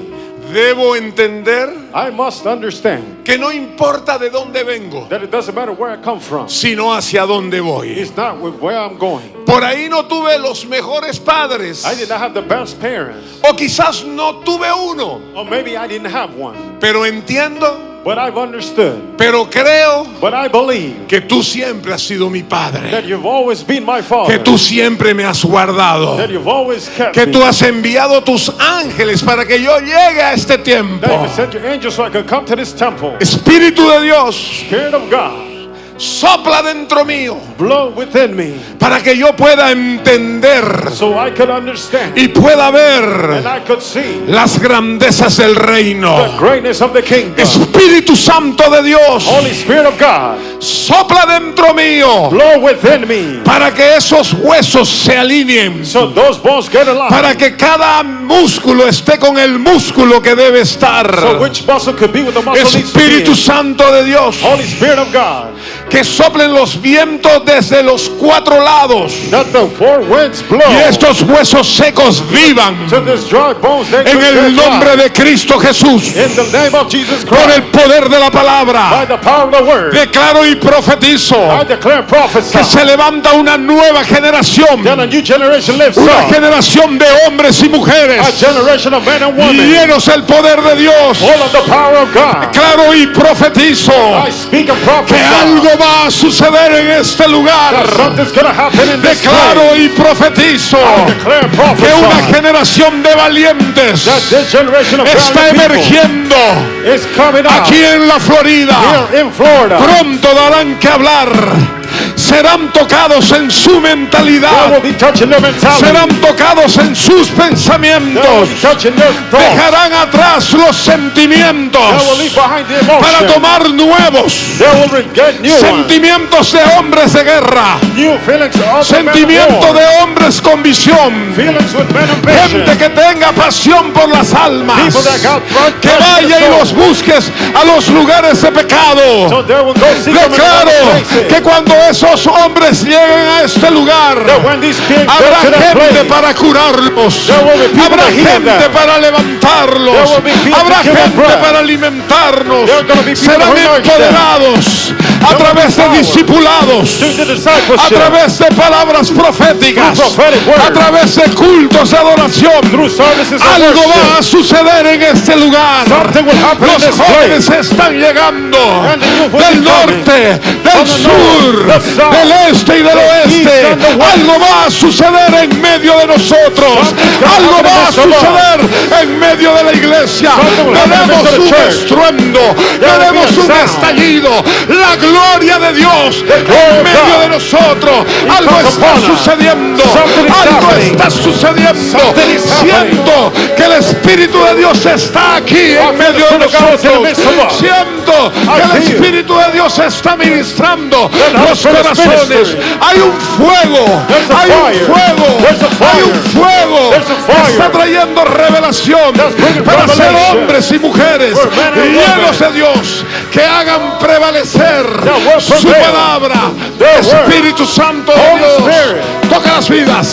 debo entender I must understand que no importa de dónde vengo, that it doesn't matter where I come from. sino hacia dónde voy. It's not with where I'm going. Por ahí no tuve los mejores padres, I did not have the best parents. o quizás no tuve uno, Or maybe I didn't have one. pero entiendo, But I've understood. pero creo But I believe que tú siempre has sido mi padre, that you've always been my que father. tú siempre me has guardado, That you've always kept que me. tú has enviado tus ángeles para que yo llegue a este tiempo. That you sent your angels so I could come to this temple. Espíritu de Dios, Spirit of God, sopla dentro mío blow within me para que yo pueda entender so I could understand y pueda and ver I could see las grandezas del reino. the greatness of the kingdom. Espíritu Santo de Dios, Holy Spirit of God, sopla dentro mío blow within me para que esos huesos se alineen, so those bones get alive. para que cada músculo esté con el músculo que debe estar. So which muscle could be with the muscle needs to be Espíritu in. Santo de Dios, Holy Spirit of God, que soplen los vientos desde los cuatro lados that the four winds blow y estos huesos secos vivan to this dry bones they en could el get nombre alive. de Cristo Jesús. In the name of Jesus Por el Christ, poder de la by palabra, the power of the word, declaro y profetizo I declare prophecy que se levanta una nueva generación, that a new generation lives una up. generación de hombres y A mujeres generation of men and women llenos del poder de Dios. full of the power of God. Declaro y profetizo I speak and que prophesy algo va a suceder en este lugar. that something's going to happen in this Declaro place. y profetizo I declare and que una prophesy generación de valientes that this generation of está valiant people emergiendo is coming up aquí en la Florida. here in Florida. Pronto darán que hablar. Serán tocados en su They will mentalidad. be touching their mentality. Serán tocados en sus They will pensamientos. be touching their thoughts. Dejarán atrás los They will sentimientos leave behind the para emotion. tomar nuevos They will get new ones. sentimientos de hombres de guerra, New feelings of men of sentimiento war. de hombres con visión, Feelings with men of vision. gente que tenga pasión por las almas, People that got blood que pressure in vaya the y soul. los busques a los lugares de pecado. So they will go seek them in Declaro other places. que cuando esos hombres lleguen a este lugar, That when these kids habrá go to that gente place, para curarlos, there will be people habrá to heal gente them. para levantarlos, There will be people habrá to give them gente breath. para alimentarnos, There are gonna be people serán who nourish them. empoderados a will be través de power. discipulados, through the a discipleship, través de palabras proféticas, Through prophetic words. a través de cultos de adoración. through services of Algo va a worship. suceder en este lugar. Something will happen in Los this jóvenes place. están llegando And the youth will del be coming. norte, del From the sur, north, the south, del este y del the oeste. east and the west. Algo va a suceder en medio de nosotros. Something's gonna Algo happen in va a this alone. suceder en medio de la iglesia. Something will happen in the Veremos midst of un the church. estruendo, will be veremos a un sound. estallido. La gloria de Dios glory en of medio God. de nosotros. Algo comes está upon us. sucediendo. Something is Algo happening. está sucediendo. Something is happening. Siento que el Espíritu de Dios está aquí en feel medio the de Spirit of God is in the nosotros. midst of us. Siento que el feel. Espíritu de Dios está ministrando The los Holy Spirit is corazones. ministering. Hay un fuego, There's a hay un fire. fuego, There's a hay un fire. fuego There's a que fire. está trayendo revelación That's bringing para ser revelation. hombres y mujeres For men and llenos de women. Dios, que hagan prevalecer That will su prevail. palabra. Their word. Espíritu Santo de Holy Dios, Spirit. toca las vidas.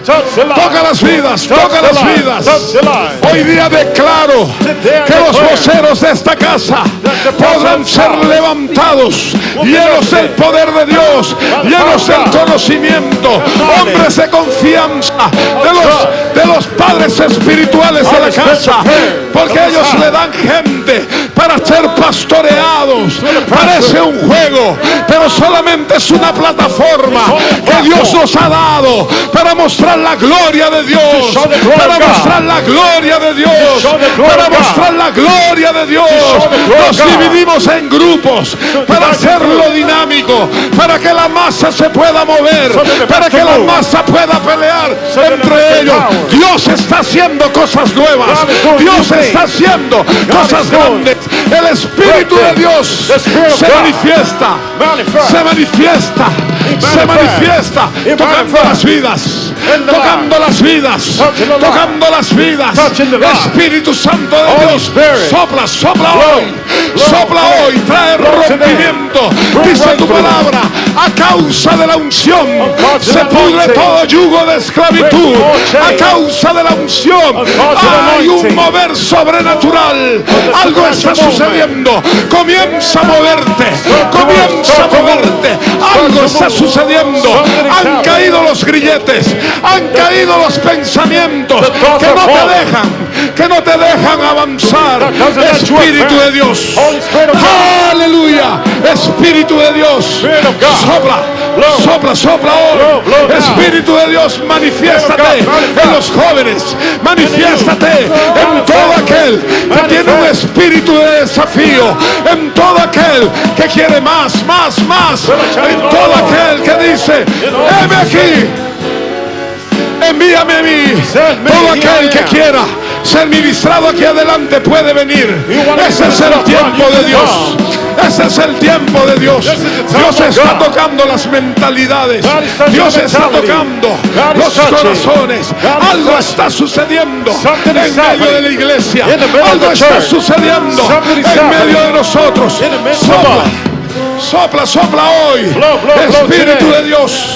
Touch the life. Toca las vidas, Touch toca the las life. vidas. Touch the life. Hoy día declaro Today I que los declare voceros de esta casa the podrán prophets ser of God levantados, will be llenos del lifted poder de Dios, by the llenos power del of God. conocimiento, knowledge, hombres de confianza God. de los padres espirituales de la Holy Spirit casa, prepared porque from the ellos house. le dan gente para ser pastoreados. the Parece un juego, pero solamente es una plataforma It's only a que Dios platform. nos ha dado para mostrar la gloria de Dios, show the glory para of God. mostrar la gloria de Dios, show the glory para of God. mostrar la gloria de Dios. show the glory Nos of God. dividimos en grupos para hacerlo dinámico, para que la masa se pueda mover, So that the para mass que can la move. masa pueda pelear So that the mass entre can ellos. power. Dios está haciendo cosas nuevas. God is doing Dios new está things. haciendo cosas is doing grandes. El Espíritu de great Dios things. The Spirit of se God manifiesta, manifests. se manifiesta, se manifiesta, He tocando manifests. las vidas, In the tocando lives. las vidas, Touching the tocando las vidas. Touching the lives. Espíritu Santo de Holy Dios, Spirit. sopla, sopla Blow, hoy, blow, sopla blow. hoy, trae Blow today. rompimiento. Bring Dice tu breakthrough. palabra, a causa de la unción Because of se the pudre anointing. todo yugo de esclavitud. Break all A chains. causa de la unción Because of the hay un anointing. mover sobrenatural. the Algo está supernatural sucediendo. Comienza a moverte, comienza a moverte. Algo está sucediendo. Han caído los grilletes, han caído los pensamientos que no te dejan avanzar. Espíritu de Dios, aleluya. Espíritu de Dios, Spirit of God. sopla, sopla hoy. Blow now. Espíritu de Dios, manifiéstate en los jóvenes, manifiéstate en todo aquel que tiene un espíritu de desafío, en todo aquel que quiere más, en todo aquel que dice, heme aquí, envíame a mí. Todo aquel que quiera ser ministrado aquí adelante puede venir. Ese es el tiempo de Dios. Ese es el tiempo de Dios. Dios está tocando las mentalidades. Dios está tocando los corazones. Algo está sucediendo en medio de la iglesia. Algo está sucediendo en medio de nosotros. Sopla, sopla, sopla hoy. Espíritu de Dios.